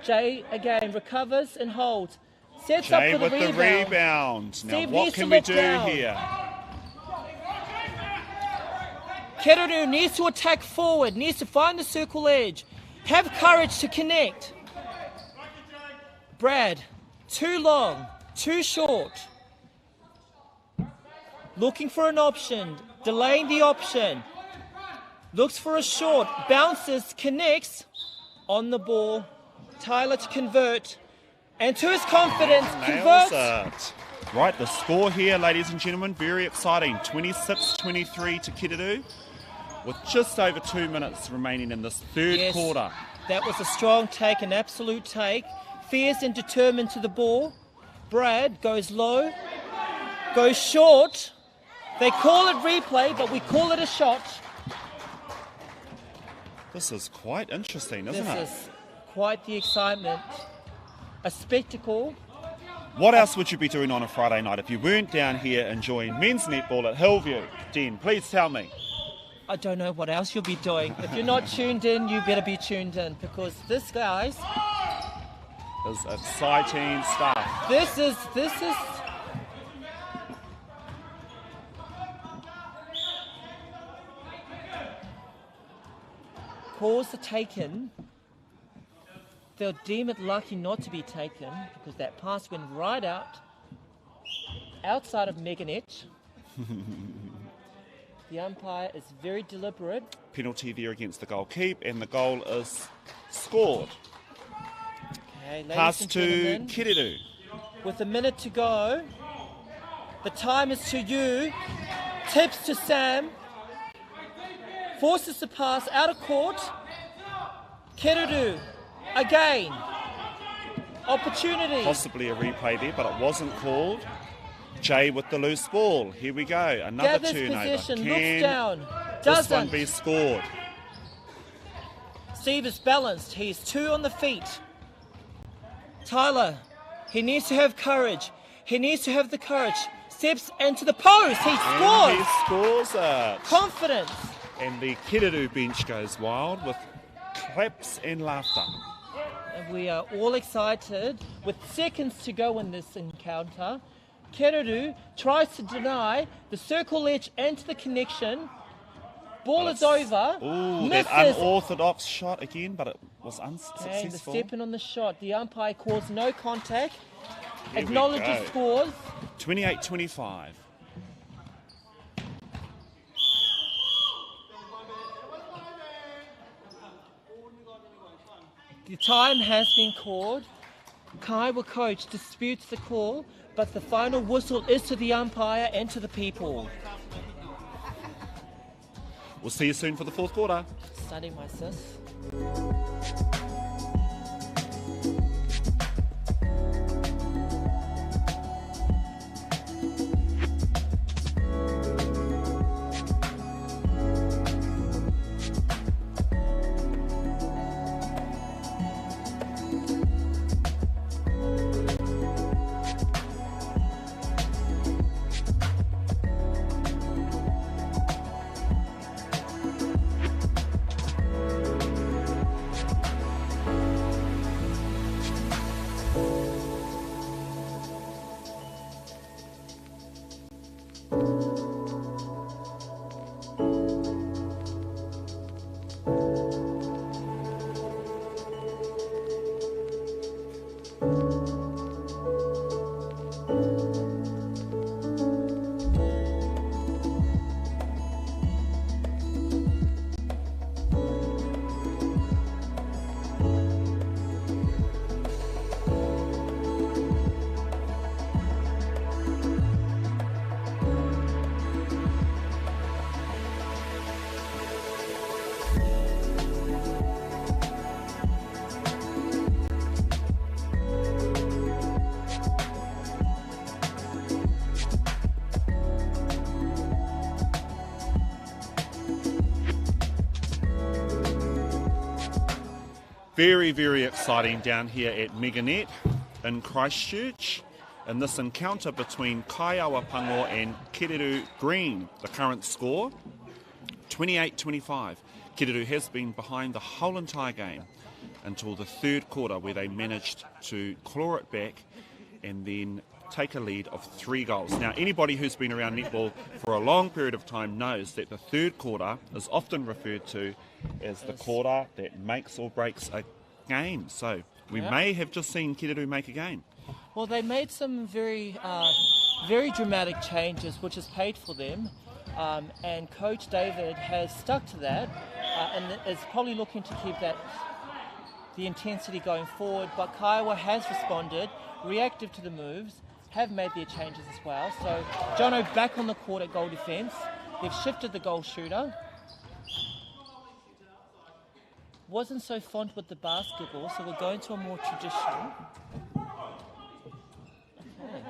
Speaker 2: Jay again recovers and holds. Sets
Speaker 1: Jay
Speaker 2: up for the
Speaker 1: with
Speaker 2: rebound.
Speaker 1: the rebound. Now
Speaker 2: Steve
Speaker 1: what
Speaker 2: needs
Speaker 1: can
Speaker 2: to
Speaker 1: we
Speaker 2: look
Speaker 1: do
Speaker 2: down.
Speaker 1: here?
Speaker 2: Kereru needs to attack forward, needs to find the circle edge. Have courage to connect. Brad, too long, too short. Looking for an option, delaying the option. Looks for a short, bounces, connects on the ball. Tyler to convert. And to his confidence,
Speaker 1: Nails
Speaker 2: converts.
Speaker 1: it. Right, the score here, ladies and gentlemen, very exciting. 26-23 to Kereru, with just over 2 minutes remaining in this third
Speaker 2: Yes,
Speaker 1: quarter.
Speaker 2: that was a strong take, an absolute take. Fierce and determined to the ball. Brad goes low, goes short. They call it replay, but we call it a shot.
Speaker 1: This is quite interesting, isn't
Speaker 2: This
Speaker 1: it?
Speaker 2: is quite the excitement. A spectacle.
Speaker 1: What else would you be doing on a Friday night if you weren't down here enjoying men's netball at Hillview? Den, please tell me.
Speaker 2: I don't know what else you'll be doing. If you're not tuned in, you better be tuned in, because this, guys,
Speaker 1: Is exciting stuff.
Speaker 2: this is calls are taken. They'll deem it lucky not to be taken because that pass went right outside of Meganet. The umpire is very deliberate.
Speaker 1: Penalty there against the goal keep, and the goal is scored.
Speaker 2: Okay, ladies
Speaker 1: Pass
Speaker 2: and
Speaker 1: to
Speaker 2: gentlemen,
Speaker 1: Kereru.
Speaker 2: with a minute to go, the time is to you. Tips to Sam. Forces the pass out of court. Kereru again. Opportunity.
Speaker 1: Possibly a replay there, but it wasn't called. Jay with the loose ball. Here we go. Another
Speaker 2: Gathers
Speaker 1: turnover.
Speaker 2: possession,
Speaker 1: Can
Speaker 2: looks down.
Speaker 1: this one
Speaker 2: Doesn't.
Speaker 1: be scored?
Speaker 2: Steve is balanced. He's 2 on the feet. Tyler, he needs to have courage. He needs to have the courage. steps into the post. He scores.
Speaker 1: And he scores it.
Speaker 2: Confidence.
Speaker 1: And the Kereru bench goes wild with claps and laughter.
Speaker 2: And we are all excited. With seconds to go in this encounter, Kereru tries to deny the circle edge into the connection. Ball is over.
Speaker 1: Ooh,
Speaker 2: misses.
Speaker 1: that unorthodox shot again, but it was unsuccessful.
Speaker 2: Okay, the step in on the shot. The umpire calls no contact.
Speaker 1: Here we
Speaker 2: Acknowledges
Speaker 1: go.
Speaker 2: scores.
Speaker 1: 28-25.
Speaker 2: The time has been called. Kaiawa coach disputes the call, but the final whistle is to the umpire and to the people.
Speaker 1: We'll see you soon for the fourth quarter.
Speaker 2: Study my sis.
Speaker 1: Very, very exciting down here at Meganet in Christchurch in this encounter between Kaiawa Pango and Kereru Green. The current score, 28-25. Kereru has been behind the whole entire game until the third quarter, where they managed to claw it back and then take a lead of 3 goals. Now, anybody who's been around netball for a long period of time knows that the third quarter is often referred to as the quarter that makes or breaks a game. So we may have just seen Kereru make a game.
Speaker 2: Well, they made some very dramatic changes, which has paid for them. And Coach David has stuck to that and is probably looking to keep the intensity going forward. But Kaiawa has responded, reactive to the moves, have made their changes as well. So Jono back on the court at goal defence. They've shifted the goal shooter. Wasn't so fond with the basketball, so we're going to a more traditional. Okay.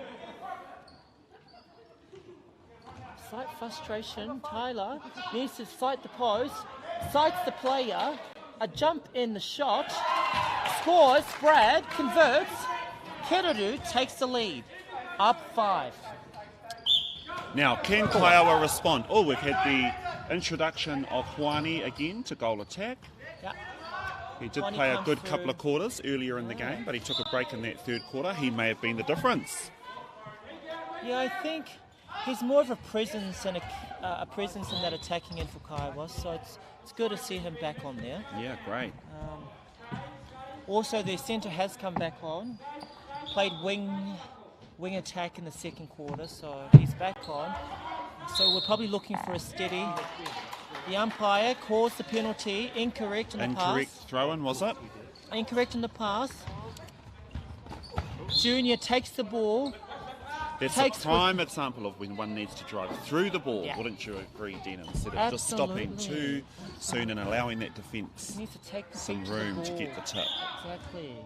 Speaker 2: Slight frustration. Tyler needs to fight the post, sights the player, a jump in the shot, scores, Brad converts, Kereru takes the lead, up 5.
Speaker 1: Now, can Kaiawa respond? Oh, we've had the introduction of Juani again to goal attack.
Speaker 2: Yeah.
Speaker 1: He did
Speaker 2: Juani
Speaker 1: play a
Speaker 2: comes
Speaker 1: good
Speaker 2: through.
Speaker 1: couple of quarters earlier in the game, but he took a break in that third quarter. He may have been the difference.
Speaker 2: Yeah, I think he's more of a presence and a presence in that attacking end for Kaiawa, so it's good to see him back on there.
Speaker 1: Yeah, great.
Speaker 2: Also, their centre has come back on, played wing attack in the second quarter, so he's back on. So we're probably looking for a steady. The umpire calls the penalty incorrect in the pass.
Speaker 1: Incorrect throw-in, was it?
Speaker 2: Incorrect in the pass. Junior takes the ball.
Speaker 1: That's a prime example of when one needs to drive through the ball, wouldn't you agree, Dean? Instead of just stopping too soon and allowing that defence
Speaker 2: Needs to take the
Speaker 1: some
Speaker 2: feet to the
Speaker 1: room to
Speaker 2: ball.
Speaker 1: get the tip.
Speaker 2: Exactly.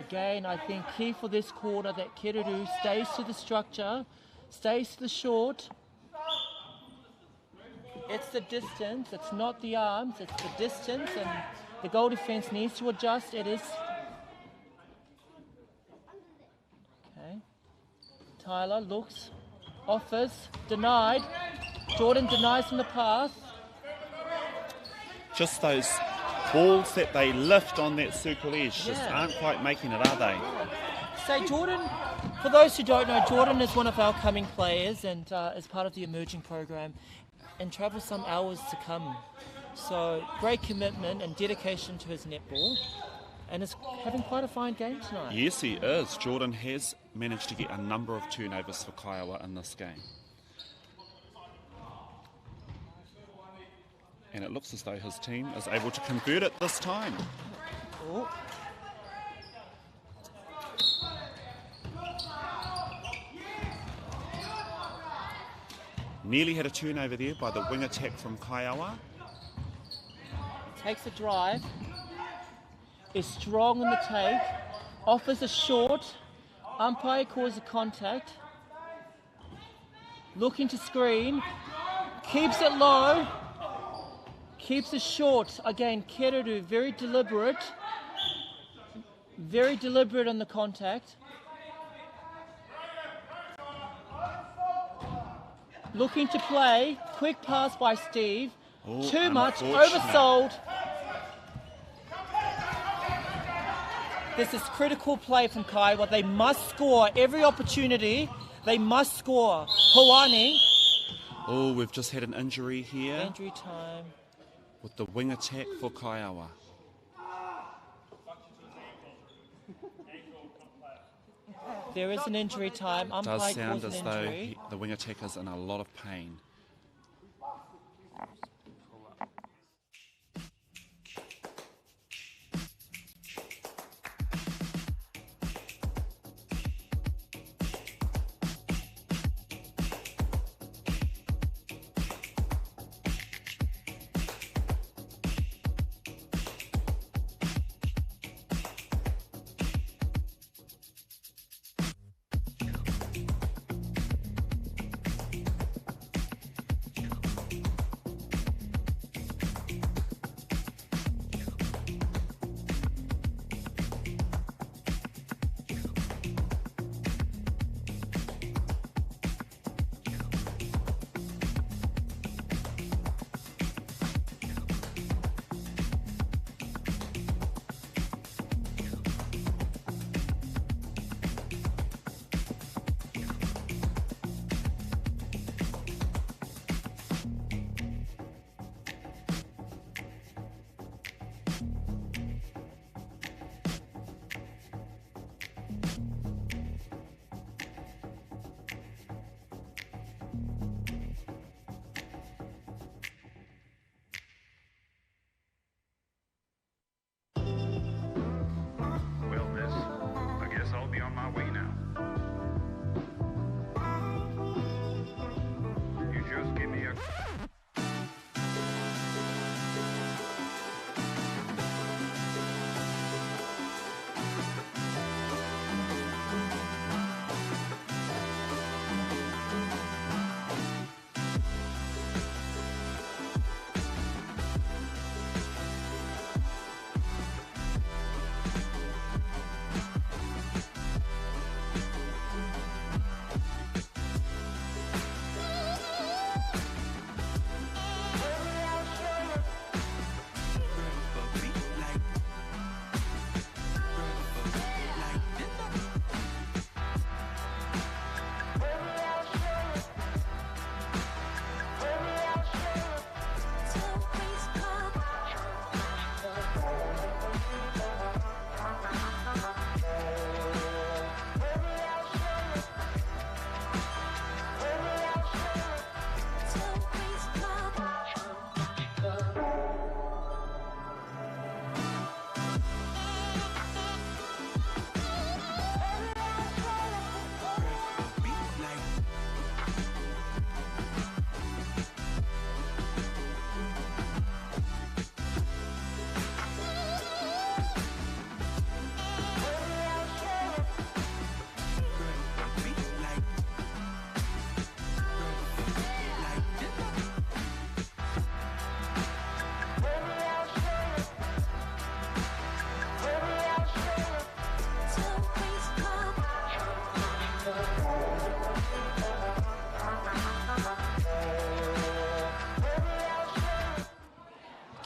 Speaker 2: Again, I think key for this quarter that Kereru stays to the structure, stays to the short. It's the distance, it's not the arms, it's the distance, and the goal defence needs to adjust. It is. Okay. Tyler looks, offers, denied. Jordan denies from the pass.
Speaker 1: Just those balls that they lift on that circle edge just
Speaker 2: Yeah.
Speaker 1: aren't quite making it, are they?
Speaker 2: So Jordan, for those who don't know, Jordan is one of our coming players and is part of the emerging program and travels some hours to come. So great commitment and dedication to his netball and is having quite a fine game tonight.
Speaker 1: Yes, he is. Jordan has managed to get a number of turnovers for Kaiawa in this game. And it looks as though his team is able to convert it this time.
Speaker 2: Oh.
Speaker 1: Nearly had a turnover there by the wing attack from Kaiawa.
Speaker 2: Takes a drive, is strong in the take, offers a short, umpire calls a contact, looking to screen, keeps it low, keeps it short. Again, Kereru, very deliberate on the contact. Looking to play, quick pass by Steve.
Speaker 1: Oh,
Speaker 2: Too much,
Speaker 1: unfortunate.
Speaker 2: oversold. This is critical play from Kaiawa. They must score every opportunity. They must score. Hoani,
Speaker 1: Oh, we've just had an injury here
Speaker 2: injury time.
Speaker 1: with the wing attack for Kaiawa.
Speaker 2: There is an injury time.
Speaker 1: Does
Speaker 2: Umpire
Speaker 1: sound
Speaker 2: calls
Speaker 1: as
Speaker 2: an
Speaker 1: though
Speaker 2: injury.
Speaker 1: the wing attack is in a lot of pain.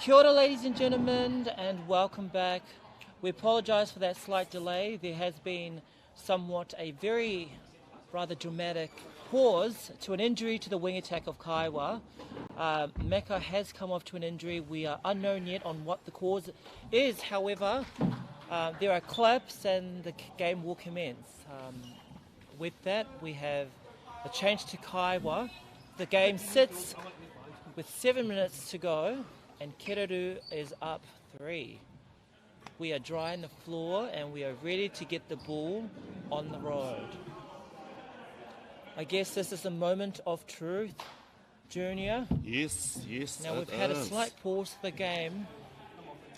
Speaker 2: Kia ora, ladies and gentlemen, and welcome back. We apologise for that slight delay. There has been somewhat a very rather dramatic pause to an injury to the wing attack of Kaiawa. Mecca has come off to an injury. We are unknown yet on what the cause is. However, there are claps and the game will commence. With that, we have a change to Kaiawa. The game sits with 7 minutes to go, and Kereru is up 3. We are drying the floor and we are ready to get the ball on the road. I guess this is a moment of truth, Junior.
Speaker 1: Yes.
Speaker 2: Now we've had a slight pause to the game.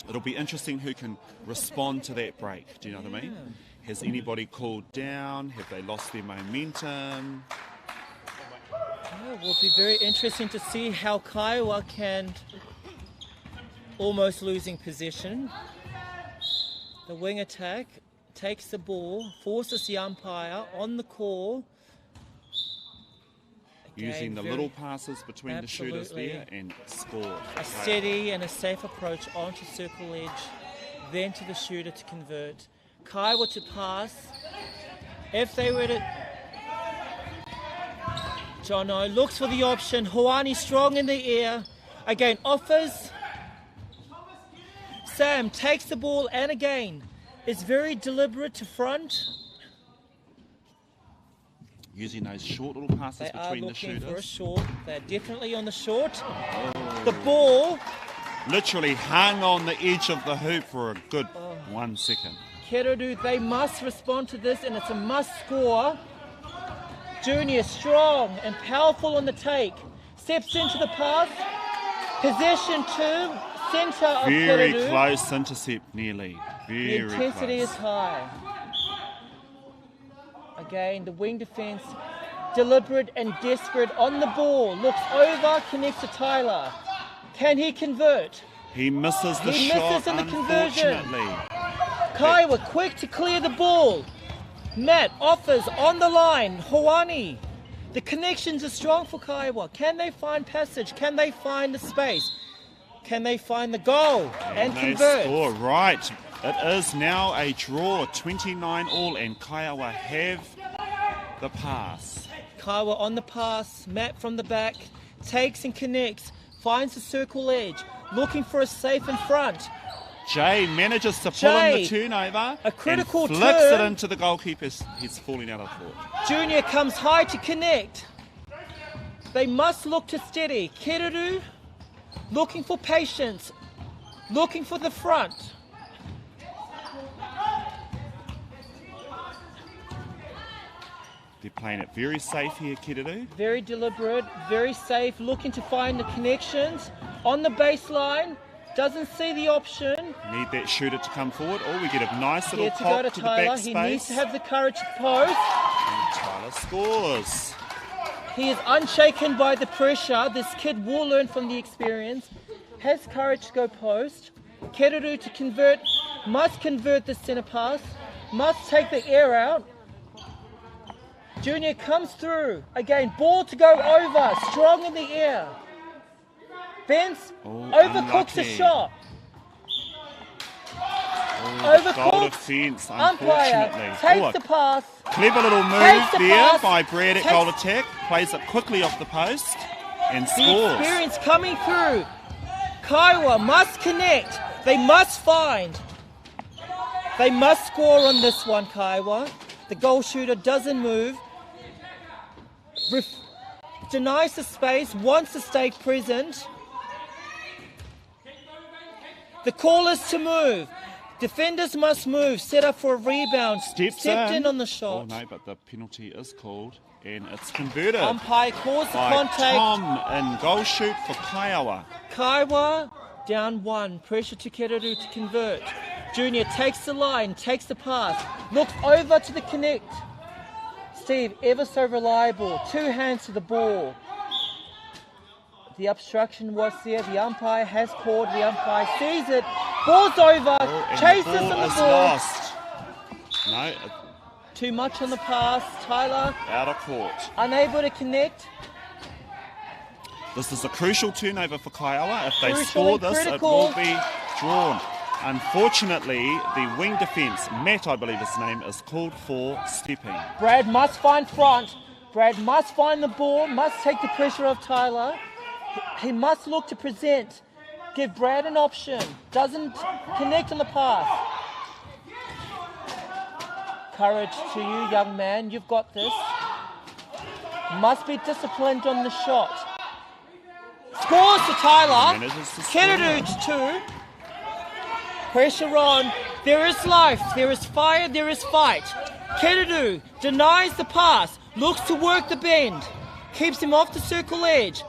Speaker 1: It'll be interesting who can respond to that break. Do you know what I mean? Has anybody cooled down? Have they lost their momentum?
Speaker 2: Yeah, it will be very interesting to see how Kaiawa can, almost losing possession. The wing attack takes the ball, forces the umpire on the call. Again,
Speaker 1: using the little passes between the shooters there and score.
Speaker 2: A steady and a safe approach onto circle edge, then to the shooter to convert. Kaiawa to pass. If they were to... Jono looks for the option. Hoani strong in the air. Again, offers. Sam takes the ball and again is very deliberate to front.
Speaker 1: Using those short little passes between the shooters.
Speaker 2: They are looking for a short. They're definitely on the short. The ball...
Speaker 1: literally hung on the edge of the hoop for a good 1 second.
Speaker 2: Kereru, they must respond to this and it's a must score. Junior strong and powerful on the take. Steps into the pass. Possession to centre of
Speaker 1: Very
Speaker 2: Kereru.
Speaker 1: close intercept nearly.
Speaker 2: The intensity is high. Again, the wing defence, deliberate and desperate on the ball. Looks over, connects to Tyler. Can he convert?
Speaker 1: He misses the
Speaker 2: He
Speaker 1: shot,
Speaker 2: misses in the conversion.
Speaker 1: unfortunately.
Speaker 2: Kaiawa quick to clear the ball. Matt offers on the line. Hoani. The connections are strong for Kaiawa. Can they find passage? Can they find the space? Can they find the goal and
Speaker 1: they
Speaker 2: convert?
Speaker 1: score right. It is now a draw, 29 all, and Kaiawa have the pass.
Speaker 2: Kaiawa on the pass. Matt from the back takes and connects. Finds the circle edge. Looking for a safe in front.
Speaker 1: Jay manages to pull in the turnover
Speaker 2: a critical
Speaker 1: and flicks
Speaker 2: turn.
Speaker 1: it into the goalkeeper's. He's falling out of court.
Speaker 2: Junior comes high to connect. They must look to steady. Kereru looking for patience. Looking for the front.
Speaker 1: They're playing it very safe here, Kereru.
Speaker 2: Very deliberate, very safe. Looking to find the connections. On the baseline. Doesn't see the option.
Speaker 1: Need that shooter to come forward. Oh, we get a nice little
Speaker 2: Here to go
Speaker 1: pop
Speaker 2: to
Speaker 1: to the
Speaker 2: Tyler.
Speaker 1: back
Speaker 2: He
Speaker 1: space.
Speaker 2: needs to have the courage to post.
Speaker 1: And Tyler scores.
Speaker 2: He is unshaken by the pressure. This kid will learn from the experience. Has courage to go post. Kereru to convert. Must convert the centre pass. Must take the air out. Junior comes through. Again, ball to go over. Strong in the air. Vince overcooks the
Speaker 1: unlucky.
Speaker 2: shot.
Speaker 1: Goal defence,
Speaker 2: Umpire
Speaker 1: unfortunately.
Speaker 2: takes the pass.
Speaker 1: Clever little move
Speaker 2: Takes the
Speaker 1: there
Speaker 2: pass.
Speaker 1: by Brad at goal attack. Plays it quickly off the post and
Speaker 2: The
Speaker 1: scores.
Speaker 2: experience coming through. Kaiawa must connect. They must find. They must score on this one, Kaiawa. The goal shooter doesn't move. Denies the space, wants to stay present. The call is to move. Defenders must move. Set up for a rebound. Stepped in on the shot.
Speaker 1: Oh no, but the penalty is called and it's converted.
Speaker 2: Umpire calls the
Speaker 1: by
Speaker 2: contact.
Speaker 1: Tom in goal shoot for Kaiawa.
Speaker 2: Kaiawa down 1. Pressure to Kereru to convert. Junior takes the line, takes the pass. Looks over to the connect. Steve, ever so reliable. 2 hands to the ball. The obstruction was there. The umpire has called. The umpire sees it. Ball's over. Chases
Speaker 1: the ball
Speaker 2: on the
Speaker 1: is
Speaker 2: ball.
Speaker 1: lost. No,
Speaker 2: Too much on the pass. Tyler
Speaker 1: out of court.
Speaker 2: unable to connect.
Speaker 1: This is a crucial turnover for Kaiawa. If they
Speaker 2: Crucial
Speaker 1: score
Speaker 2: and
Speaker 1: this,
Speaker 2: critical.
Speaker 1: it will be drawn. Unfortunately, the wing defence, Matt, I believe his name, is called for stepping.
Speaker 2: Brad must find front. Brad must find the ball, must take the pressure off Tyler. He must look to present. Give Brad an option. Doesn't connect on the pass. Courage to you, young man. You've got this. Must be disciplined on the shot. Scores to Tyler. Kereru 2. Pressure on. There is life. There is fire. There is fight. Kereru denies the pass. Looks to work the bend. Keeps him off the circle edge.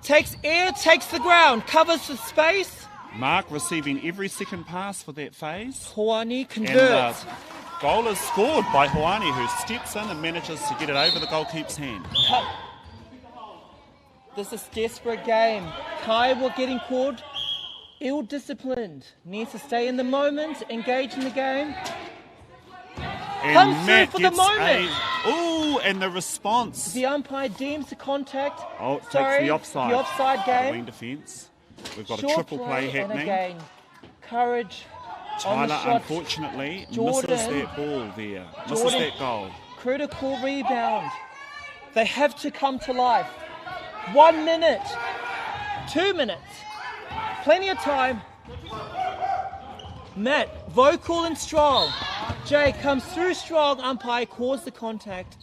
Speaker 2: Takes air. Takes the ground. Covers the space.
Speaker 1: Mark receiving every second pass for that phase.
Speaker 2: Hoani converts.
Speaker 1: And goal is scored by Hoani, who steps in and manages to get it over the goalkeeper's hand.
Speaker 2: This is a desperate game. Kaiawa getting caught. Ill-disciplined. Needs to stay in the moment, engage in the game.
Speaker 1: And
Speaker 2: Comes
Speaker 1: Matt
Speaker 2: through for the
Speaker 1: gets
Speaker 2: moment.
Speaker 1: Ooh, and the response.
Speaker 2: The umpire deems the contact.
Speaker 1: Oh, it takes
Speaker 2: Sorry,
Speaker 1: the offside.
Speaker 2: The offside game.
Speaker 1: Wing defence. We've got
Speaker 2: Short
Speaker 1: a triple play
Speaker 2: and
Speaker 1: happening.
Speaker 2: again, courage on the
Speaker 1: Tyler,
Speaker 2: shot.
Speaker 1: unfortunately,
Speaker 2: Jordan.
Speaker 1: misses that ball there. Misses
Speaker 2: Jordan.
Speaker 1: that goal.
Speaker 2: Critical rebound. They have to come to life. 1 minute. 2 minutes. Plenty of time. Matt, vocal and strong. Jay comes through strong. Umpire calls the contact.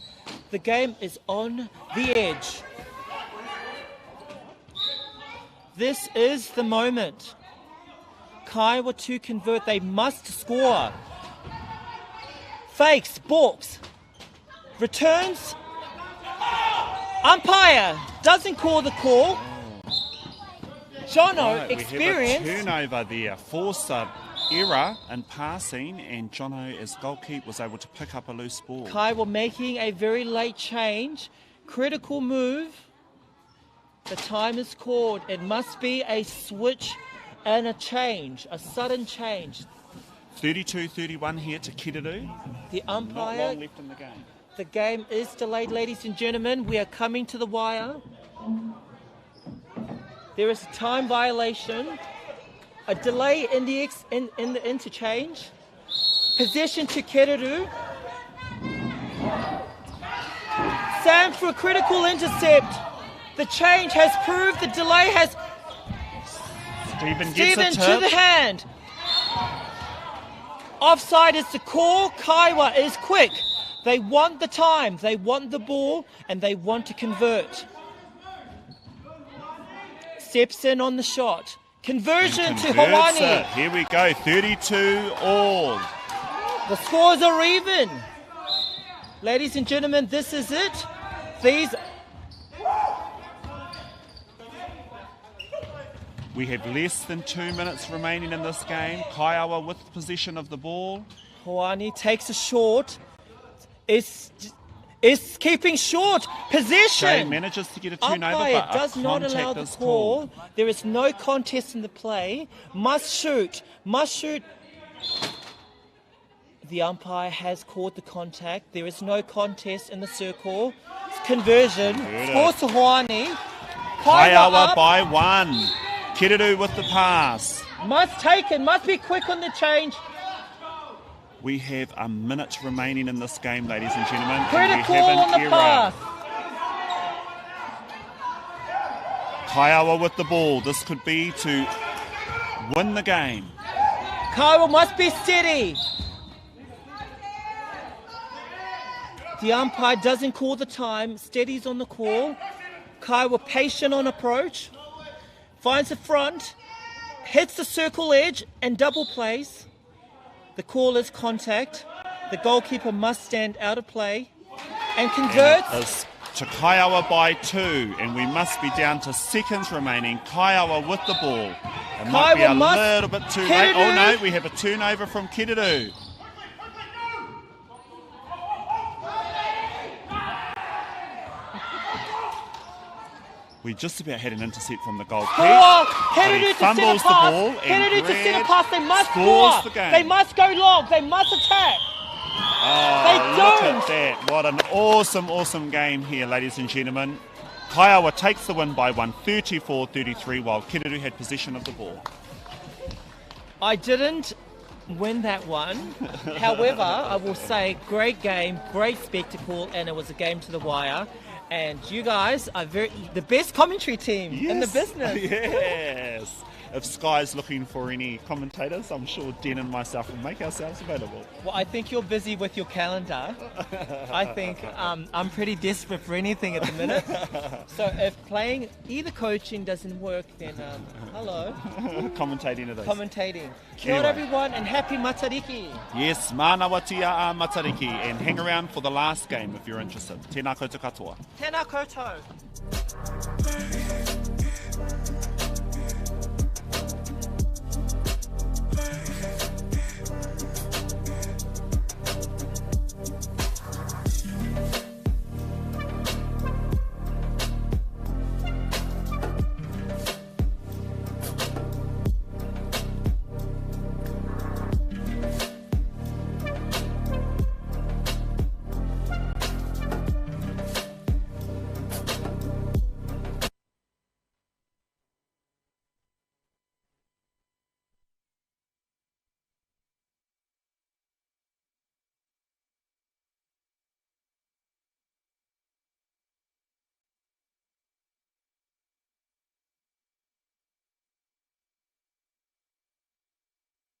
Speaker 2: The game is on the edge. This is the moment. Kaiawa to convert. They must score. Fakes, balks. Returns. Umpire doesn't call the call. Jono,
Speaker 1: Right,
Speaker 2: experience.
Speaker 1: we have a turnover there. Forced an error in passing, and Jono, as goalkeeper, was able to pick up a loose ball.
Speaker 2: Kaiawa making a very late change. Critical move. The time is called. It must be a switch and a change, a sudden change.
Speaker 1: 32-31 here to Kereru.
Speaker 2: The
Speaker 1: Not
Speaker 2: umpire,
Speaker 1: long left in the game.
Speaker 2: the game is delayed, ladies and gentlemen. We are coming to the wire. There is a time violation, a delay in the in the interchange. Possession to Kereru. Sam for a critical intercept. The change has proved the delay has
Speaker 1: Stephen gets
Speaker 2: Stephen
Speaker 1: a
Speaker 2: to
Speaker 1: tip.
Speaker 2: the hand. Offside is the call. Kaiawa is quick. They want the time, they want the ball, and they want to convert. Steps in on the shot. Conversion to
Speaker 1: Converts
Speaker 2: Hawani.
Speaker 1: it. Here we go, 32 all.
Speaker 2: The scores are even. Ladies and gentlemen, this is it. These
Speaker 1: We have less than 2 minutes remaining in this game. Kaiawa with possession of the ball.
Speaker 2: Hawani takes a short. Is keeping short possession.
Speaker 1: Jay manages to get a turnover,
Speaker 2: Umpire
Speaker 1: but
Speaker 2: does
Speaker 1: a
Speaker 2: not allow
Speaker 1: contact
Speaker 2: the
Speaker 1: is
Speaker 2: call.
Speaker 1: called.
Speaker 2: There is no contest in the play. Must shoot. Must shoot. The umpire has called the contact. There is no contest in the circle. Conversion.
Speaker 1: Converted.
Speaker 2: Scores to Hawani.
Speaker 1: Kaiawa
Speaker 2: up.
Speaker 1: by 1. Kereru with the pass.
Speaker 2: Must take it. Must be quick on the change.
Speaker 1: We have a minute remaining in this game, ladies and gentlemen. and
Speaker 2: Critical
Speaker 1: we have
Speaker 2: on
Speaker 1: an
Speaker 2: the
Speaker 1: error.
Speaker 2: pass.
Speaker 1: Kaiawa with the ball. This could be to win the game.
Speaker 2: Kaiawa must be steady. The umpire doesn't call the time. Steady's on the call. Kaiawa patient on approach. Finds the front. Hits the circle edge and double plays. The call is contact. The goalkeeper must stand out of play. And converts.
Speaker 1: And it is to Kaiawa by 2, and we must be down to seconds remaining. Kaiawa with the ball. It might be a little bit too late. Oh no, we have a turnover from Kereru. We just about had an intercept from the goalkeeper.
Speaker 2: Kereru to
Speaker 1: fumbles
Speaker 2: center pass.
Speaker 1: the ball, and
Speaker 2: Kereru to center
Speaker 1: Brad
Speaker 2: pass. They must
Speaker 1: scores
Speaker 2: score.
Speaker 1: the game.
Speaker 2: They must go long. They must attack.
Speaker 1: Oh,
Speaker 2: They
Speaker 1: look
Speaker 2: don't.
Speaker 1: at that. What an awesome, awesome game here, ladies and gentlemen. Kaiawa takes the win by 134-33 while Kereru had possession of the ball.
Speaker 2: I didn't win that one. However, I will say great game, great spectacle, and it was a game to the wire. And you guys are the best commentary team in the business.
Speaker 1: Yes. If Sky's looking for any commentators, I'm sure Den and myself will make ourselves available.
Speaker 2: Well, I think you're busy with your calendar. I think I'm pretty desperate for anything at the minute. So if playing either coaching doesn't work, then hello.
Speaker 1: Commentating it is.
Speaker 2: Commentating. Kia ora everyone and happy Matariki.
Speaker 1: Yes, Manawatia a Matariki, and hang around for the last game if you're interested. Tēnā koutou katoa.
Speaker 2: Tēnā koutou.